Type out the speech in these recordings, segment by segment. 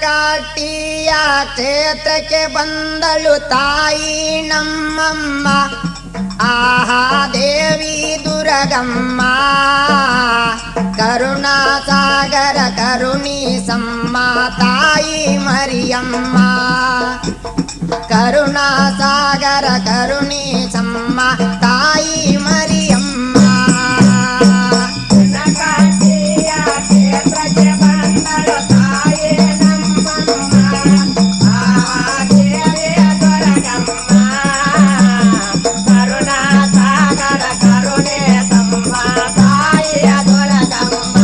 ಬೆನಕಾಟಿಯ ಕ್ಷೇತ್ರಕ್ಕೆ ಬಂದಳು ತಾಯಿ ನಮ್ಮಮ್ಮ. ಆಹಾ ದೇವಿ ದುರ್ಗಮ್ಮ, ಕರುಣಾಸಾಗರ ಕರುಣಿಸಮ್ಮ ತಾಯಿ ಮರಿಯಮ್ಮ. ಕರುಣಾಸಾಗರ ಕರುಣಿಸಮ್ಮ ತಾಯಿ ಮರಿಯಮ್ಮ. ಬೆನಕಾಟಿಯ ಕ್ಷೇತ್ರಕ್ಕೆ ಬಂದಳು ತಾಯಿ ನಮ್ಮಮ್ಮ. ಆಹಾ ದೇವಿ ದುರ್ಗಮ್ಮ, ಕರುಣಾಸಾಗರ ಕರುಣಿಸಮ್ಮ ತಾಯಿಯ ದುರ್ಗಮ್ಮ.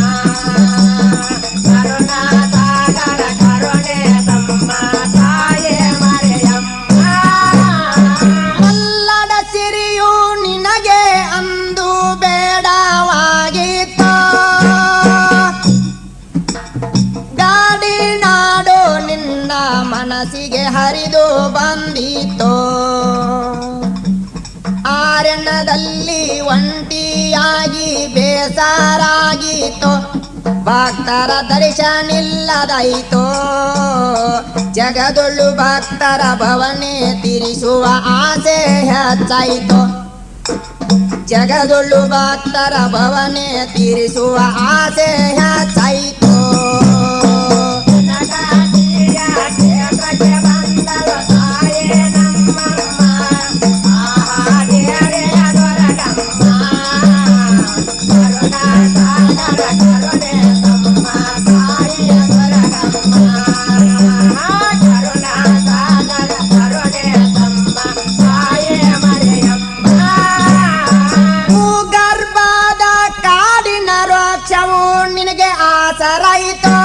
ಕರುಣಾಸಾಗರ ಕರುಣಿಸಮ್ಮ ತಾಯಿ ಮರಿಯಮ್ಮ. ಮಲ್ಲಡ ಸಿರಿಯು ನಿನಗೆ ಅಂದು ಬೇಡವಾಗಿತ್ತು, ಗಾಡಿ ನಾಡು ನಿನ್ನ ಮನಸ್ಸಿಗೆ ಹರಿದು ಬಂದಿತ್ತು. ಆರಣ್ಯದಲ್ಲಿ ಒಂಟಿಯಾಗಿ ಬೇಸರಾಗಿತ್ತು, ಭಕ್ತರ ದರ್ಶನಿಲ್ಲದಾಯಿತು. ಜಗದೊಳು ಭಕ್ತರ ಭವನೆ ತೀರಿಸುವ ಆಸೆ ಹೆಚ್ಚಾಯಿತು. ಜಗದೊಳು ಭಕ್ತರ ಭವನೆ ತೀರಿಸುವ ಆಸೆ ಹೆಚ್ಚಾಯಿತು. ಬೆನಕಾಟಿಯ ಕ್ಷೇತ್ರಕ್ಕೆ ಬಂದಳು ತಾಯಿ ನಮ್ಮಮ್ಮ. ಆಹಾ ದೇವಿಯ ದುರ್ಗಮ್ಮ, ಕರುಣಾಸಾಗರ ಕರುಣಿಸಮ್ಮ ತಾಯಿಯ ದುರ್ಗಮ್ಮ. ಕರುಣಾಸಾಗರ ಕರುಣಿಸಮ್ಮ ತಾಯಿ ಮರಿಯಮ್ಮ. ಭೂಗರ್ಭದ ಕಾಡಿನ ವೃಕ್ಷವು ನಿನಗೆ ಆಸರಾಯಿತು,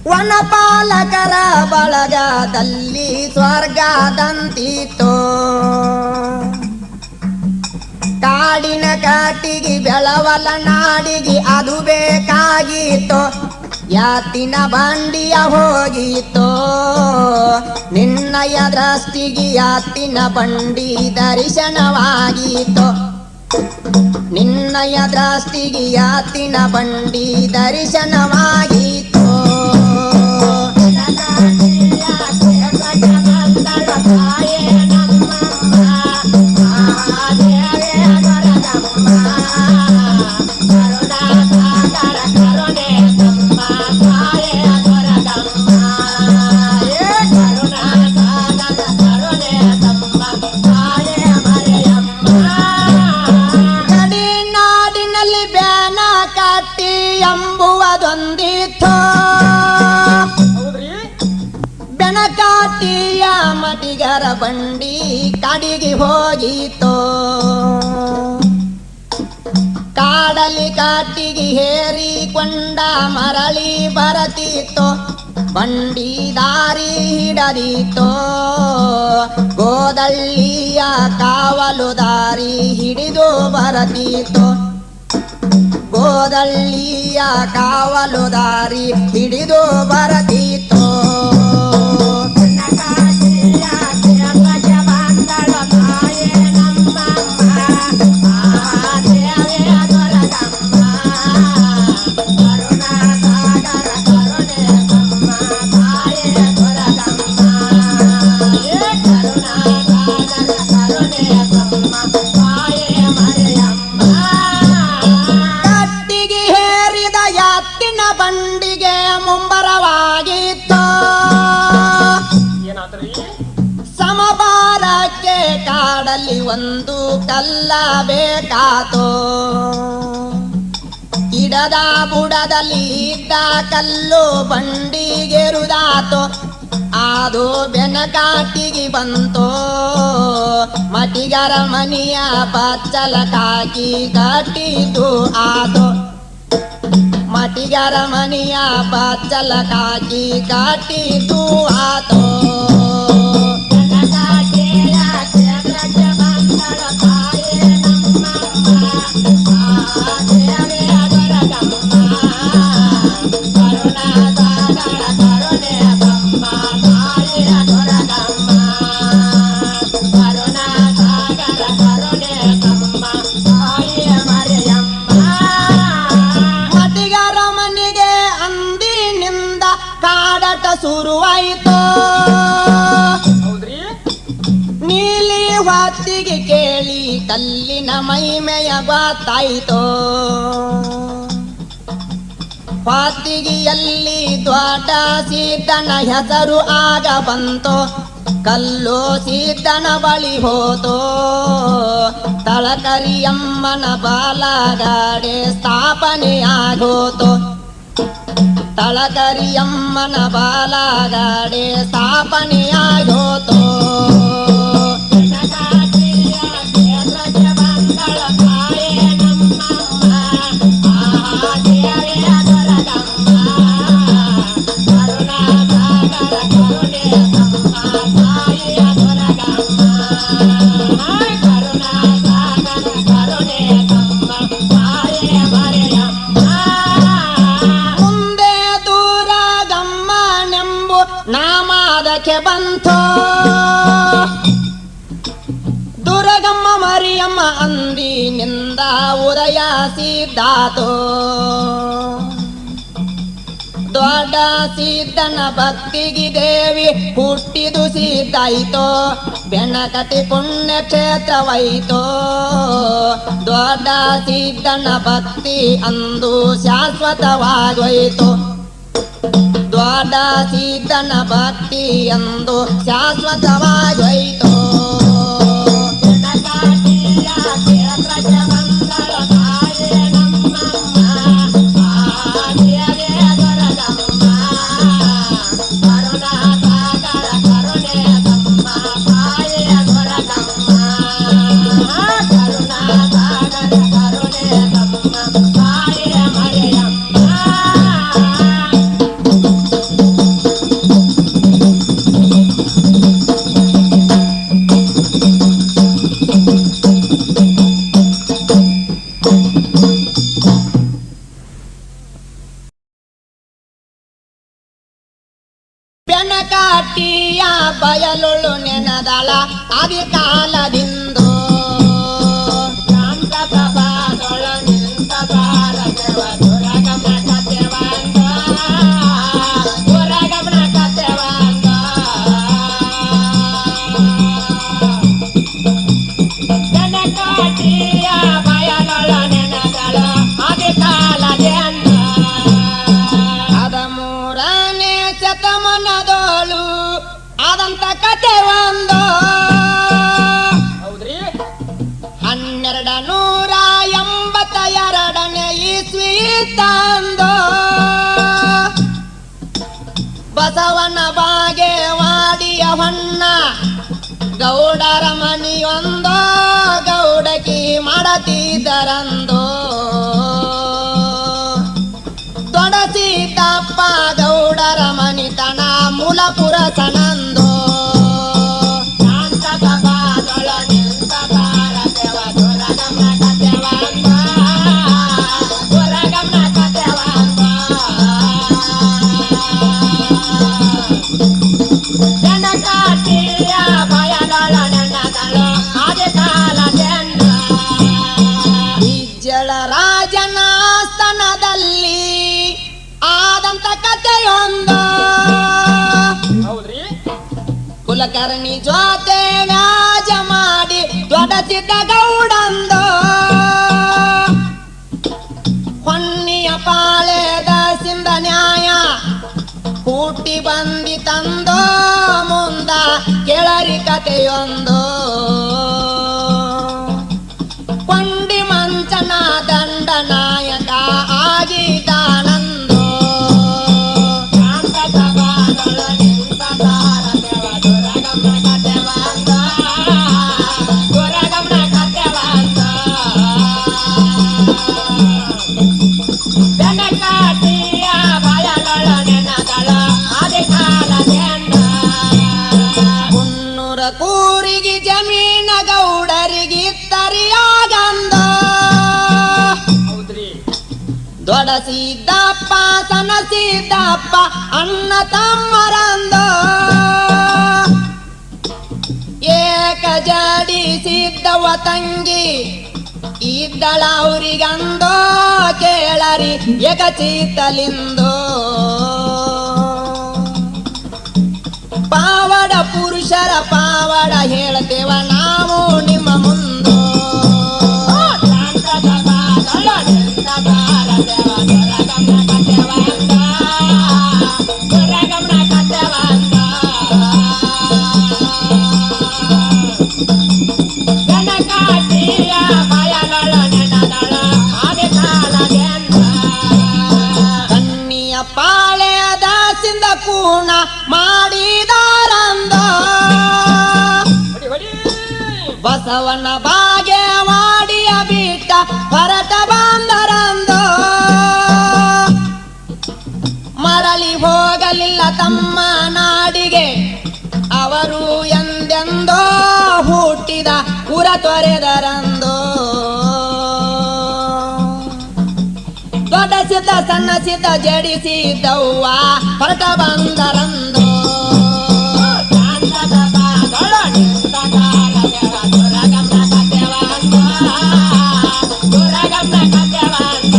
ವನಪಾಲಕರ ಬಳಗದಲ್ಲಿ ಸ್ವರ್ಗದಂತಿತ್ತು. ಕಾಡಿನ ಕಾಟಿಗೆ ಬೆಳವಲ ನಾಡಿಗೆ ಅದು ಬೇಕಾಗಿತ್ತು, ಯಾತಿನ ಬಂಡಿಯ ಹೋಗಿತ್ತು. ನಿನ್ನಯ ದೃಷ್ಟಿಗೆ ಯಾತಿನ ಬಂಡಿ ದರ್ಶನವಾಗಿತ್ತು. ನಿನ್ನಯ ದೃಷ್ಟಿಗೆ ಯಾತಿನ ಬಂಡಿ ದರ್ಶನವಾಗಿತ್ತು. ಬೆನಕಾಟಿಯ ಕ್ಷೇತ್ರಕ್ಕೆ ಬಂದಳು ತಾಯಿ ನಮ್ಮಮ್ಮ. ಆಹಾ ದೇವಿಯ ದುರ್ಗಮ್ಮ, ಕರುಣಾಸಾಗರ ಕರುಣಿಸಮ್ಮ ತಾಯಿಯ ದುರ್ಗಮ್ಮ. ಕರುಣಾಸಾಗರ ಕರುಣಿಸಮ್ಮ ತಾಯಿ ಮರಿಯಮ್ಮ. ಗಡಿನಾಡಿನಲ್ಲಿ ಬೆನಕಾಟಿ ಎಂಬುವುದೊಂದಿತ್ತು, ಬೆನಕಾಟಿಯ ಮಟಿಗರ ಬಂಡಿ ಕಾಡಿಗೆ ಹೋಗಿತ್ತು. ಕಾಡಲಿ ಕಾಟಿಗೆ ಹೇರಿಕೊಂಡ ಮರಳಿ ಬರತಿತ್ತು, ಬಂಡಿ ದಾರಿ ಹಿಡದಿತ್ತು. ಗೋದಳ್ಳಿಯ ಕಾವಲು ದಾರಿ ಹಿಡಿದು ಬರತಿತ್ತು. ಗೋದಳ್ಳಿಯ ಕಾವಲು ದಾರಿ ಹಿಡಿದು ಬರತಿತ್ತು. ಬೆನಕಾಟಿಯ ಕ್ಷೇತ್ರಕ್ಕೆ ಬಂದಳು ತಾಯಿ ನಮ್ಮಮ್ಮ. ಆಹಾ ದೇವಿಯ ದುರ್ಗಮ್ಮ, ಕರುಣಾಸಾಗರ ಕರುಣಿಸಮ್ಮ ತಾಯಿಯ ದುರ್ಗಮ್ಮ. ಕರುಣಾಸಾಗರ ಕರುಣಿಸಮ್ಮ ತಾಯಿ ಮರಿಯಮ್ಮ. ಕಟ್ಟಿಗೆ ಹೇರಿದ ಯಾತ್ತಿನ ಬಂಡಿಗೆ ಮುಂಬರವಾಗಿತ್ತು, ಸಮಭಾರಕ್ಕೆ ಕಾಡಲ್ಲಿ ಒಂದು ಕಲ್ಲ ಬೇಕಾತೋ. ಗಿಡದ ಬುಡದಲ್ಲಿ ಇದ್ದ ಕಲ್ಲು ಬಂಡಿಗೆರುದಾತೋ, ಅದು ಬೆನಕಾಟಿಗೆ ಬಂತೋ. ಮಟಿಗರ ಮನಿಯ ಬಚ್ಚಲಕ್ಕಾಗಿ ಕಟ್ಟಿದ್ದು ಆತೋ. ಮಟಿಗರ ಮನಿಯ ಬಚ್ಚಲಕ್ಕಾಗಿ ಕಟ್ಟಿದ್ದು ಆತೋ. ಬೆನಕಾಟಿಯ ಕ್ಷೇತ್ರಕ್ಕೆ ಬಂದಳು ತಾಯಿ ನಮ್ಮಮ್ಮ. ಆಹಾ ದೇವಿಯ ದುರ್ಗಮ್ಮ, ಕರುಣಾಸಾಗರ ಕರುಣಿಸಮ್ಮ ತಾಯಿಯ ದುರ್ಗಮ್ಮ. ಕರುಣಾಸಾಗರ ಕರುಣಿಸಮ್ಮ ತಾಯಿಯ ಮರಿಯಮ್ಮ. ಮಟಿಗರ ಮನಿಗೆ ಅಂದಿ ಕಲ್ಲಿನ ಮೈಮೆಯ ಗೊತ್ತಾಯಿತೋ ಹೊತ್ತಿಗೆಯಲ್ಲಿ ದೊಡ್ಡ ಸಿದ್ದನ ಹೆಸರು ಆಗ ಬಂತೋ ಕಲ್ಲು ಸಿದ್ದನ ಬಳಿ ಹೋತೋ ತಳಕರಿಯಮ್ಮನ ಬಾಲಗಾಡೆ ಸ್ಥಾಪನೆಯಾಗೋತೋ ತಳಕರಿಯಮ್ಮನ ಬಾಲಗಾಡೆ ಸ್ಥಾಪನೆಯಾಗೋತೋ ನಾಮಾದಕ್ಕೆ ಬಂತೋ ದುರ್ಗಮ್ಮ ಮರಿಯಮ್ಮ ಅಂದಿನಿಂದ ಉದಯಿಸಿದಾತೋ ದೊಡ್ಡ ಸಿದ್ದನ ಭಕ್ತಿಗೆ ದೇವಿ ಹುಟ್ಟಿದು ಸಿದ್ದಾಯಿತೋ ಬೆನಕತಿ ಪುಣ್ಯಕ್ಷೇತ್ರವಾಯಿತೋ ದೊಡ್ಡ ಸಿದ್ದನ ಭಕ್ತಿ ಅಂದು ಶಾಶ್ವತವಾಗೋಯಿತು ದೊಡ್ಡ ಸಿದ್ದನ ಭಕ್ತಿ ಎಂದು ಶಾಶ್ವತವಾಗೋಯಿತು ಬೆನಕಾಟಿಯ ಬಯಲುಳು ನೆನದಳ ಅಧಿಕಾಲದಿಂದು ಬೆನಕಾಟಿಯ ಬಯಲುಳು ನೆನದಳ ಅಧಿಕಾಲದಿಂದ ಅದಮೂರನೇ ಶತಮಾನದೋಳು ಆದಂತ ಕತೆ ಒಂದು ಹೌದ್ರಿ 1282ನೇ ಇಸ್ವಿ ತಂದು ಬಸವನ ಬಾಗೇವಾಡಿಯ ಹೊನ್ನ ಗೌಡರ ಮನಿಯೊಂದು ಗೌಡಕಿ ಮಾಡತಿದ್ದರಂದು ದೊಡಸಿದ್ದಪ್ಪ ಗೌಡರ ಮನಿತನ ಮೂಲಪುರ ಸನಂದು ಬೆನಕಾಟಿಯ ಬಯಲಳ ನೆನದಳು ಆದಿಕಾಲದಿಂದ ಬಿಜ್ಜಳ ರಾಜನ ಆಸ್ಥಾನದಲ್ಲಿ ಆದಂತ ಕಥೆಯೊಂದು ಹೌದ್ರಿ ಕುಲಕರ್ಣಿ ಜೊತೆ ವ್ಯಾಜ ಮಾಡಿ ದೊಡಸಿದ್ದ ಗೌಡಂದು ಹೊನ್ನಿಯ ಪಾಳೆದ ಸಿಂಧ ನ್ಯಾಯ ಕೂಟಿ ಬಂದಿತಂದೋ ಮುಂದ ಕೆಳರಿ ಕಥೆಯೊಂದು ಕೊಂಡಿ ಮಂಚನ ದಂಡ ನಾಯಕ ಆಗಿದಾನಂದು ಬೆನಕಾಟಿಯ ಬಯಲಳ ನೆನದಳ ಆದಿಕಾಲದಿಂದ ಮುನ್ನೂರ ಕೂರಿಗೆ ಜಮೀನ ಗೌಡರಿಗಿತ್ತರಿಯಾಗಂದ ಹೌದ್ರಿ ದೊಡಸಿದ್ದಪ್ಪ ಸನಸಿದ್ದಪ್ಪ ಅಣ್ಣ ತಮ್ಮರಂದ ಏಕ ಜಡಿಸಿದ್ದವ ತಂಗಿ ಇದ್ದಳ ಅವ್ರಿಗಂದೋ ಕೇಳರಿ ಏಕಚೀತಲಿಂದೋ ಪಾವಡ ಪುರುಷರ ಪಾವಡ ಹೇಳ್ತೇವ ನಾವು ನಿಮ್ಮ ಮುಂದೋ ಬಯಲೊಳ ನೆನದಳ ಆದಿ ಕಾಲದಿಂದ ಕನ್ನಿಯ ಪಾಳೆಯದ ಸಿಂದ ಕೂಣ ಮಾಡಿದಾರಂದ ಬಸವನ ಬಾಗೆ ವಾಡಿಯ ಬಿಟ್ಟ ಹೊರಟ ಬಂದರಂದ ಮರಳಿ ಹೋಗಲಿಲ್ಲ ತಮ್ಮ ನಾಡಿಗೆ ಅವರು ಎಂದೆಂದೋ ಹುಟ್ಟಿದ ಉರ ತೊರೆದರಂದೋ ದೊಡ್ಡ ಸಿದ್ಧ ಸಣ್ಣ ಸಿದ್ಧ ಜಡಿಸಿದವ್ವ ಹೊರಟ ಬಂದರಂದೋ ಶಾಂತದ ಬಾದೊಳ ನಿಂತದಾರ ದೇವ ದುರಗಮ್ನ ಕಥೆವಂತ ದುರಗಮ್ನ ಕಥೆವಂತ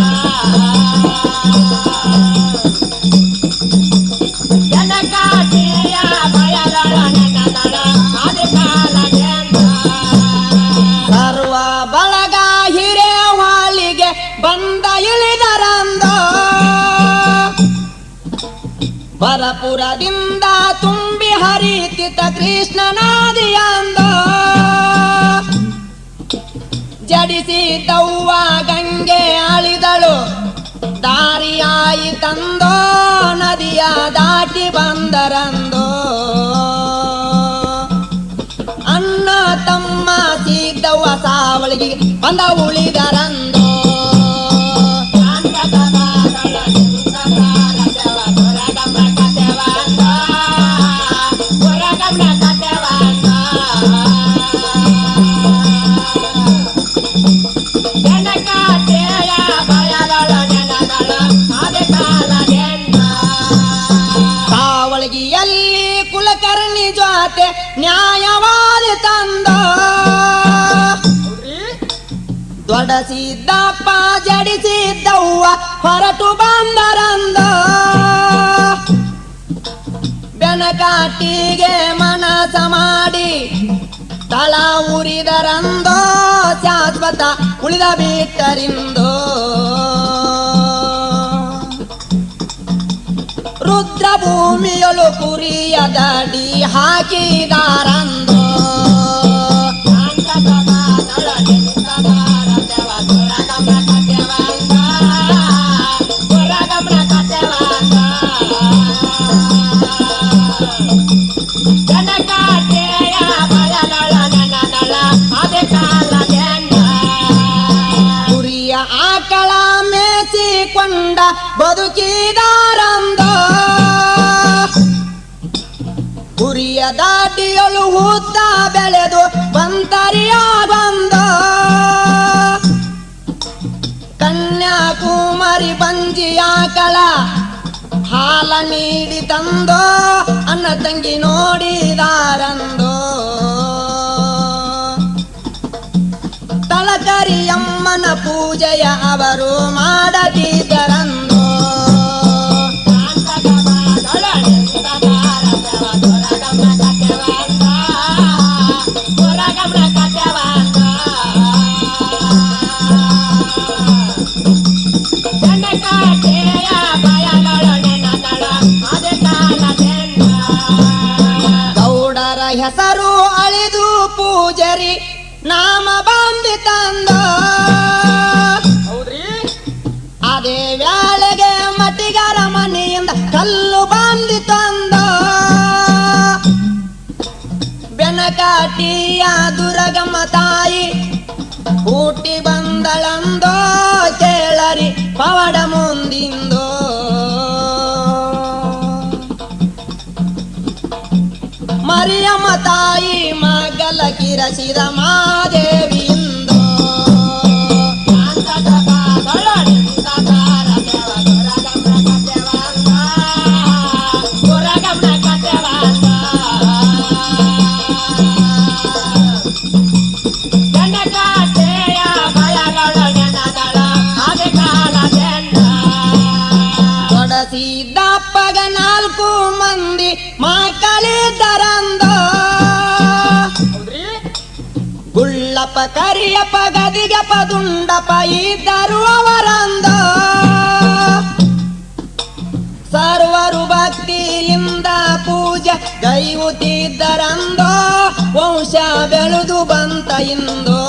ಜನಕಾಟಿಯ ಬಯಲೊಳ ನೆನದಳ ಆದಿ ಕಾಲದಿಂದ ಸರ್ವ ಬಳಗ ಹಿರೇವಾಳಿಗೆ ಬಂದ ಇಳಿದರಂದೋ ಬರಪುರದಿಂದ ತುಂಬಿ ಹರಿತಿತ ಕೃಷ್ಣ ನದಿಯಂದೋ ಜಡಿಸಿದವ್ವ ಗಂಗೆ ಅಳಿದಳು ದಾರಿಯಾಯಿತಂದೋ ನದಿಯ ದಾಟಿ ಬಂದರಂದೋ ಅಣ್ಣ ತಮ್ಮ ಸಿದ್ದವ್ವ ಸಾವಳಿಗೆ ಬಂದ ಉಳಿದರಂದೋ ಶಾಂತದ ಬಾದೊಳ ನಿಂತದಾರ ದೇವ ದುರಗಮ್ನ ಕಥೆವಂತ ದುರಗಮ್ನ ಕಥೆವಂತ ಜನಕಾಟಿಯ ಬಯಲೊಳ ನೆನದಳ ಆದಿ ಕಾಲದಿಂದ ಸಾವಳಗಿಯಲ್ಲಿ ಕುಲಕರ್ಣಿ ಜೊತೆ ನ್ಯಾಯವಾದಿ ತಂದ ದೊಡ್ಡ ಸಿದ್ದಪ್ಪ ಜಡಿಸಿದ್ದವ್ವ ಹೊರಟು ಬಂದರಂದ ಬೆನಕಾಟಿಗೆ ಮನಸ ಮಾಡಿ ತಳ ಉರಿದರಂದೋ ಶಾಶ್ವತ ಉಳಿದ ಬಿಟ್ಟರಿಂದೋ ರುದ್ರ ಭೂಮಿಯೊಳು ಕುರಿಯ ದಡಿ ಹಾಕಿದಾರಂದೋ ಶಾಂತದ ಬಾದೊಳ ನಿಂತದಾರ ದೇವ ದುರಗಮ್ನ ಕಥೆವಂತ ದುರಗಮ್ನ ಕಥೆವಂತ ಜನಕಾಟಿಯ ಬಯಲೊಳ ನೆನದಳ ಆದಿ ಕಾಲದಿಂದ ಕುರಿಯ ಆಕಳ ಮೇಸಿಕೊಂಡ ಬದುಕಿದಾರಂದೋ ಕುರಿಯ ದಾಟಿಯೊಳು ಹುತ್ತ ಬೆಳೆದು ಬಂತರಿಯ ಬಂದೋ ಕನ್ಯಾಕುಮಾರಿ ಬಂಜಿ ಆಕಳ ಹಾಲ ನೀಡಿ ತಂದೋ ಅನ್ನ ತಂಗಿ ನೋಡಿದಾರಂದೋ ತಳಕರಿಯಮ್ಮನ ಪೂಜೆಯ ಅವರು ಮಾಡದಿದ್ದರಂದೋ ಶಾಂತದ ಬಾದೊಳ ನಿಂತದಾರ ದೇವ ದುರಗಮ್ನ ಕಥೆವಂತ ದುರಗಮ್ನ ಕಥೆವಂತ ಜನಕಾಟಿಯ ಬಯಲೊಳ ನೆನದಳ ಆದಿ ಕಾಲದಿಂದ ಗೌಡರ ಹೆಸರು ಅಳಿದು ಪೂಜರಿ ನಾಮ ಬಂದಿತಂದೋ ಅದೇ ವೇಳೆಗೆ ಮಟಿಗರ ಮನೆಯಿಂದ ಕಲ್ಲು ಬಂದಿತಂದೋ ಬೆನಕಾಟಿಯ ದುರಗಮ್ಮ ತಾಯಿ ಹುಟ್ಟಿ ಬಂದಳಂದೋ ಕೇಳರಿ ಪವಡ ಮುಂದಿಂದೋ ಮರಿಯಮ್ಮ ತಾಯಿ ಮಗಲ ಕಿರಸಿದ ಮಾದೇವಿಯಿಂದೋ ಶಾಂತದ ಬಾದೊಳ ನಿಂತದಾರ ದೇವ ದುರಗಮ್ನ ಕಥೆವಂತ ದುರಗಮ್ನ ಕಥೆವಂತ ಜನಕಾಟಿಯ ಬಯಲೊಳ ನೆನದಳ ಆದಿ ಕಾಲದಿಂದ ಕೊಡಸಿದ್ದಪ್ಪಗ 4 ಮಂದಿ ಮಕ್ಕಳಿದ್ದರಂದೋ ಗುಳ್ಳಪ್ಪ ಕರಿಯಪ್ಪ ಗದಿಗಪ್ಪ ದುಂಡಪ್ಪ ಇದ್ದರು ಅವರಂದೋ ಸರ್ವರು ಭಕ್ತಿಯಿಂದ ಪೂಜೆ ಗೈಯುತ್ತಿದ್ದರಂದೋ ವಂಶ ಬೆಳೆದು ಬಂತ ಇಂದೋ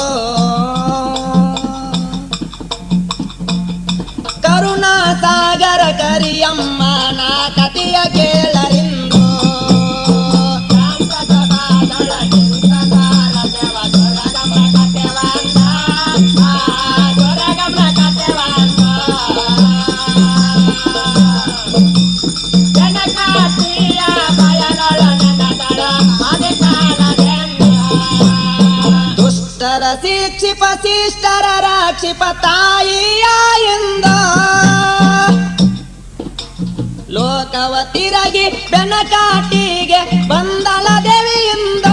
ಶಿಷ್ಟರ ರಕ್ಷಿಪ ತಾಯಿಯಾಯಿಂದ ಲೋಕವ ತಿರಗಿ ಬೆನಕಾಟಿಗೆ ಬಂದಳ ದೇವಿಯಿಂದ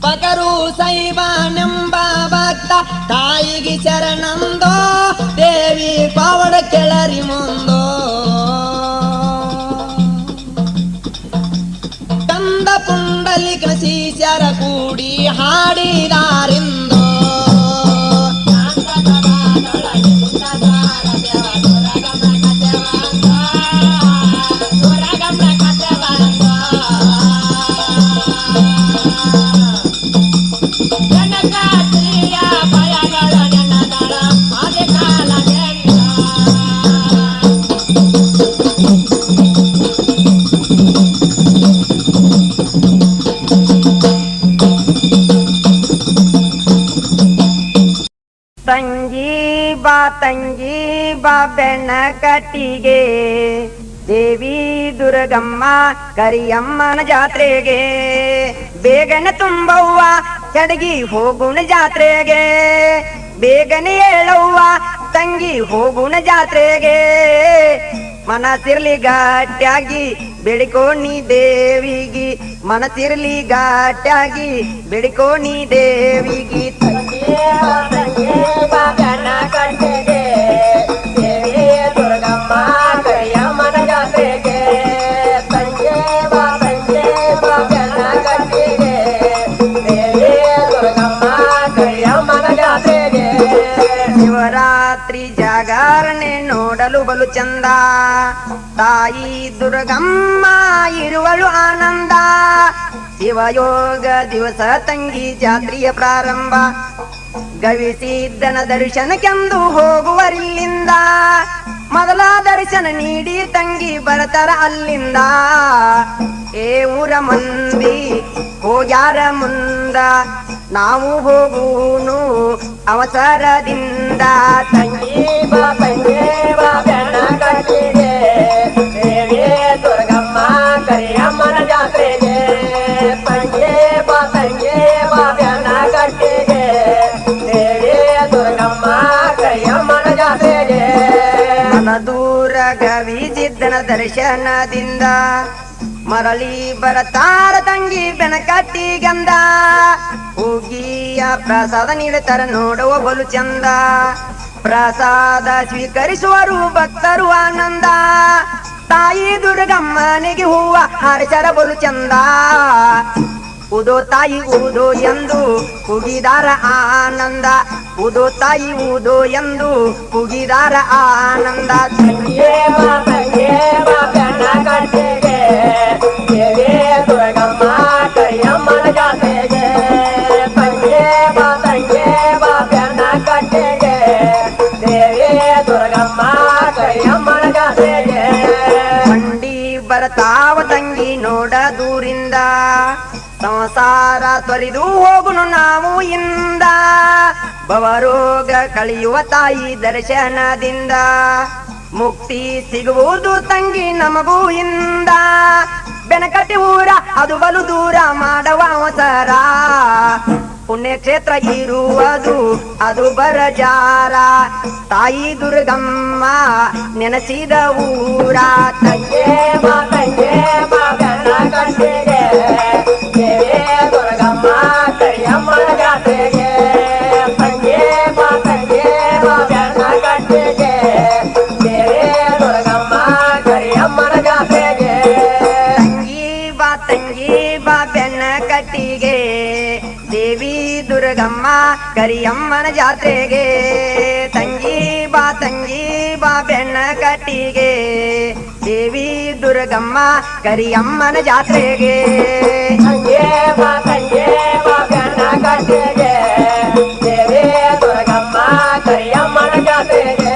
ಪಕರು ಸೈವಾನೆಂಬ ಭಕ್ತ ತಾಯಿಗೆ ಶರಣಂದೋ ದೇವಿ ಪಾವಡ ಕೆಳರಿ ಮುಂದೋ ಕಂದ ಪುಂಡಲಿಕನ ಶಿಷ್ಯರ ಕೂಡಿ ಹಾಡಿದಾರಿಂದೋ ತಂಗಿ ಬಾ ಬೆಣ್ಣ ಕಟ್ಟಿಗೆ ದೇವಿ ದುರ್ಗಮ್ಮ ಕರಿಯಮ್ಮನ ಜಾತ್ರೆಗೆ ಬೇಗನೆ ತುಂಬವ್ವ ಚಡಗಿ ಹೋಗುಣ ಜಾತ್ರೆಗೆ ಬೇಗನೆ ಹೇಳವ್ವ ತಂಗಿ ಹೋಗುಣ ಜಾತ್ರೆಗೆ ಮನಸಿರ್ಲಿ ಗಟ್ಟಿಯಾಗಿ ಬೆಳಿಕೋಣಿ ದೇವಿಗಿ ಮನಸಿರ್ಲಿ ಗಟ್ಟಿಯಾಗಿ ಬೆಳಿಕೋಣಿ ದೇವಿಗಿ ತಂಗಿ ಬಾ ಬೆಣ್ಣ ಕಟ್ಟಿಗೆ ದೇವಿ ದುರ್ಗಮ್ಮ ಕರಿಯಮ್ಮನ ಜಾತ್ರೆಗೆ ತಂಗಿ ಬಾ ಬೆಣ್ಣ ಕಟ್ಟಿಗೆ ದೇವಿ ದುರ್ಗಮ್ಮ ಕರಿಯಮ್ಮನ ಜಾತ್ರೆಗೆ ಶಿವರಾತ್ರಿ ಜಾಗರಣೆ ನೋಡಲು ಬಲು ಚಂದ ತಾಯಿ ದುರ್ಗಮ್ಮ ಇರುವಳು ಆನಂದ ಶಿವಯೋಗ ದಿವಸ ತಂಗಿ ಜಾತ್ರೆಯ ಪ್ರಾರಂಭ ಗವಿಸಿದ್ದನ ದರ್ಶನಕ್ಕೆಂದು ಹೋಗುವರಿಲ್ಲಿಂದ ಮೊದಲ ದರ್ಶನ ನೀಡಿ ತಂಗಿ ಬರ್ತಾರ ಅಲ್ಲಿಂದ ಏ ಊರ ಮಂದಿ ಹೋಗ್ಯಾರ ಮುಂದ ನಾವು ಹೋಗುನು ಅವಸರದಿಂದ ತಂಗಿ ಬಾ ಬೆಣ್ಣ ಕಟ್ಟಿಗೆ ದೇವಿ ದುರ್ಗಮ್ಮ ಕರಿಯಮ್ಮನ ಜಾತ್ರೆಗೆ ತಂಗಿ ಬಾ ಬೆಣ್ಣ ಕಟ್ಟಿಗೆ ದೇವಿ ದುರ್ಗಮ್ಮ ಕರಿಯಮ್ಮನ ಜಾತ್ರೆಗೆ ಮನ ದೂರ ಗವಿಸಿದ್ದನ ದರ್ಶನದಿಂದ ಮರಳಿ ಬರತಾರ ತಂಗಿ ಬೆನಕಟ್ಟಿ ಗಂಧ ಹೋಗಿಯ ಪ್ರಸಾದ ನೀಡುತ್ತಾರೆ ನೋಡುವ ಬಲು ಚಂದ ಪ್ರಸಾದ ಸ್ವೀಕರಿಸುವರು ಭಕ್ತರು ಆನಂದ ತಾಯಿ ದುರ್ಗಮ್ಮನಿಗೆ ಹೂವ ಹಾರಿಸರ ಬಲು ಚಂದ ಉದೋ ತಾಯಿ ಊದೋ ಎಂದು ಕೂಗಿದಾರ ಆನಂದ ಉದೋ ತಾಯಿ ಊದೋ ಎಂದು ಕೂಗಿದಾರ ಆನಂದ ತಂಗಿಯೇ ಬಾ ಬೆಣ್ಣ ಕಟ್ಟಿಗೆ ದೇವಿ ದುರ್ಗಮ್ಮ ಕರಿಯಮ್ಮನ ಜಾತ್ರೆಗೆ ತಂಗಿಯೇ ಬಾ ಬೆಣ್ಣ ಕಟ್ಟಿಗೆ ದೇವಿ ದುರ್ಗಮ್ಮ ಕರಿಯಮ್ಮನ ಜಾತ್ರೆಗೆ ಮಂಡಿ ಬರ್ತಾವ ತಂಗಿ ನೋಡ ದೂರಿಂದ ಸಂಸಾರ ತೊರೆದು ಹೋಗುನು ನಾವು ಇಂದ ಭವರೋಗ ಕಳೆಯುವ ತಾಯಿ ದರ್ಶನದಿಂದ ಮುಕ್ತಿ ಸಿಗುವುದು ತಂಗಿ ನಮಗೂ ಇಂದ ಬೆನಕಟ್ಟಿ ಊರ ಅದು ಬಲು ದೂರ ಮಾಡವ ಅವಸರ ಪುಣ್ಯಕ್ಷೇತ್ರ ಇರುವುದು ಅದು ಬರಜಾರ ತಾಯಿ ದುರ್ಗಮ್ಮ ನೆನೆಸಿದ ಊರ ತಂಗೇ ಬಾ ಬೆಣ್ಣ ಕಟ್ಟಿಗೆ ದೇವಿ ದುರ್ಗಮ್ಮ ಕರಿಯಮ್ಮನ ಜಾತ್ರೆಗೆ ತಂಗೇ ಬಾ ಬೆಣ್ಣ ಕಟ್ಟಿಗೆ ದೇವಿ ದುರ್ಗಮ್ಮ ಕರಿಯಮ್ಮನ ಜಾತ್ರೆಗೆ ತಂಗಿ ಬಾ ಬೆಣ್ಣ ಕಟ್ಟಿಗೆ ದೇವಿ ದುರ್ಗಮ್ಮ ಕರಿಯಮ್ಮನ ಜಾತ್ರೆಗೆ ತಂಗಿ ಬಾ ಬೆಣ್ಣ ಕಟ್ಟಿಗೆ ದೇವಿ ದುರ್ಗಮ್ಮ ಕರಿಯಮ್ಮನ ಜಾತ್ರೆಗೆ ತಂಗಿ ಬಾ ಬೆಣ್ಣ ಕಟ್ಟಿಗೆ ದೇವಿ ದುರ್ಗಮ್ಮ ಕರಿಯಮ್ಮನ ಜಾತ್ರೆಗೆ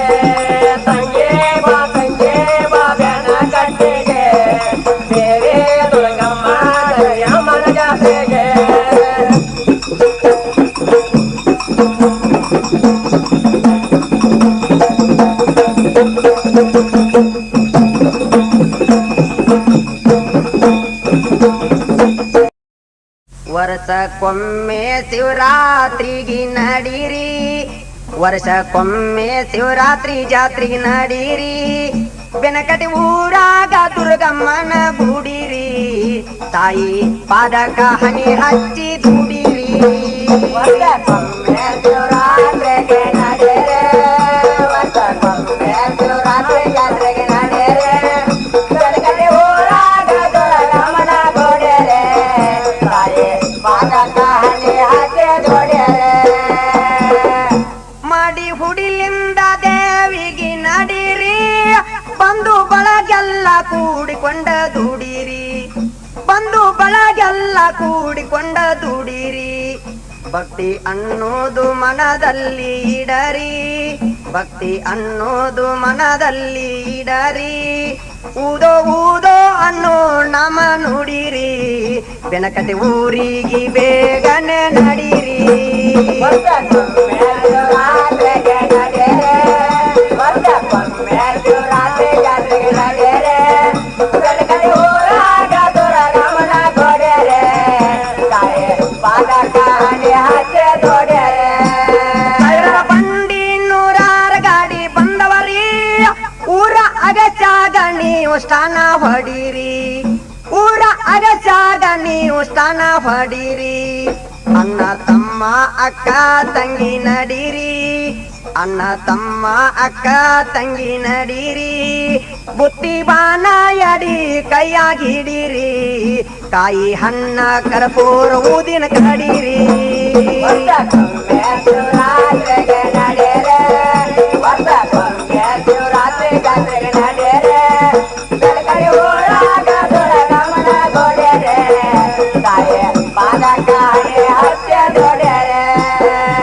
ತಂಗಿ ಬಾ ಬೆಣ್ಣ ಕಟ್ಟಿಗೆ ದೇವಿ ದುರ್ಗಮ್ಮ ಕರಿಯಮ್ಮನ ಜಾತ್ರೆಗೆ ವರ್ಷಕ್ಕೊಮ್ಮೆ ಶಿವರಾತ್ರಿಗೆ ನಡೀರಿ ವರ್ಷಕ್ಕೊಮ್ಮೆ ಶಿವರಾತ್ರಿ ಜಾತ್ರೆಗೆ ನಡೀರಿ ಬೆನಕಟಿ ಊರಾಗ ದುರ್ಗಮ್ಮನ ಗುಡಿರಿ ತಾಯಿ ಪಾದಕ ಹನಿ ಹಚ್ಚಿ ದುಡಿರಿ ವರ್ಷಕ್ಕೊಮ್ಮೆ ಶಿವರಾತ್ರಿಗೆ ನಡೀರಿ ವರ್ಷಕ್ಕೊಮ್ಮೆ ಶಿವರಾತ್ರಿ ಜಾತ್ರೆಗೆ ನಡೀರಿ ಬೆನಕಟಿ ಊರಾಗ ದುರ್ಗಮ್ಮನ ಗುಡಿರಿ ತಾಯಿ ಪಾದಕ ಹನಿ ಹಚ್ಚಿ ದುಡಿರಿ ಮಾಡಿ ಹುಡಿಲಿಂದ ದೇವಿಗೆ ನಡೀರಿ ಬಂದು ಬಳಗೆಲ್ಲ ಕೂಡಿಕೊಂಡ ದುಡಿರಿ ಬಂದು ಬಳಗೆಲ್ಲ ಕೂಡಿಕೊಂಡ ದುಡಿರಿ ಭಕ್ತಿ ಅನ್ನೋದು ಮನದಲ್ಲಿ ಇಡರಿ ಭಕ್ತಿ ಅನ್ನೋದು ಮನದಲ್ಲಿ ಇಡರಿ ಊದೋ ಊದೋ ಅನ್ನೋ ನಮ ನುಡಿರಿ ಬೆನಕಟಿ ಊರಿಗೆ ಬೇಗನೆ ನಡೀರಿ ಬಂಡಿ ನೂರಾರು ಗಾಡಿ ಬಂದವರಿ ಊರ ಅಗಚಾಗ ನೀವು ಸ್ಥಾನ ಹೊಡೀರಿ ಊರ ಅಗಚಾಗ ನೀವು ಸ್ಥಾನ ಹೊಡೀರಿ ಅಣ್ಣ ತಮ್ಮ ಅಕ್ಕ ತಂಗಿ ನಡೀರಿ ಅಣ್ಣ ತಮ್ಮ ಅಕ್ಕ ತಂಗಿ ನಡೀರಿ ಬುತ್ತಿ ಬಾನ ಎಡಿ ಕೈಯಾಗಿಡಿರಿ ಕಾಯಿ ಹಣ್ಣ ಕರ್ಪೂರ ಊದಿನ ಕಡೀರಿ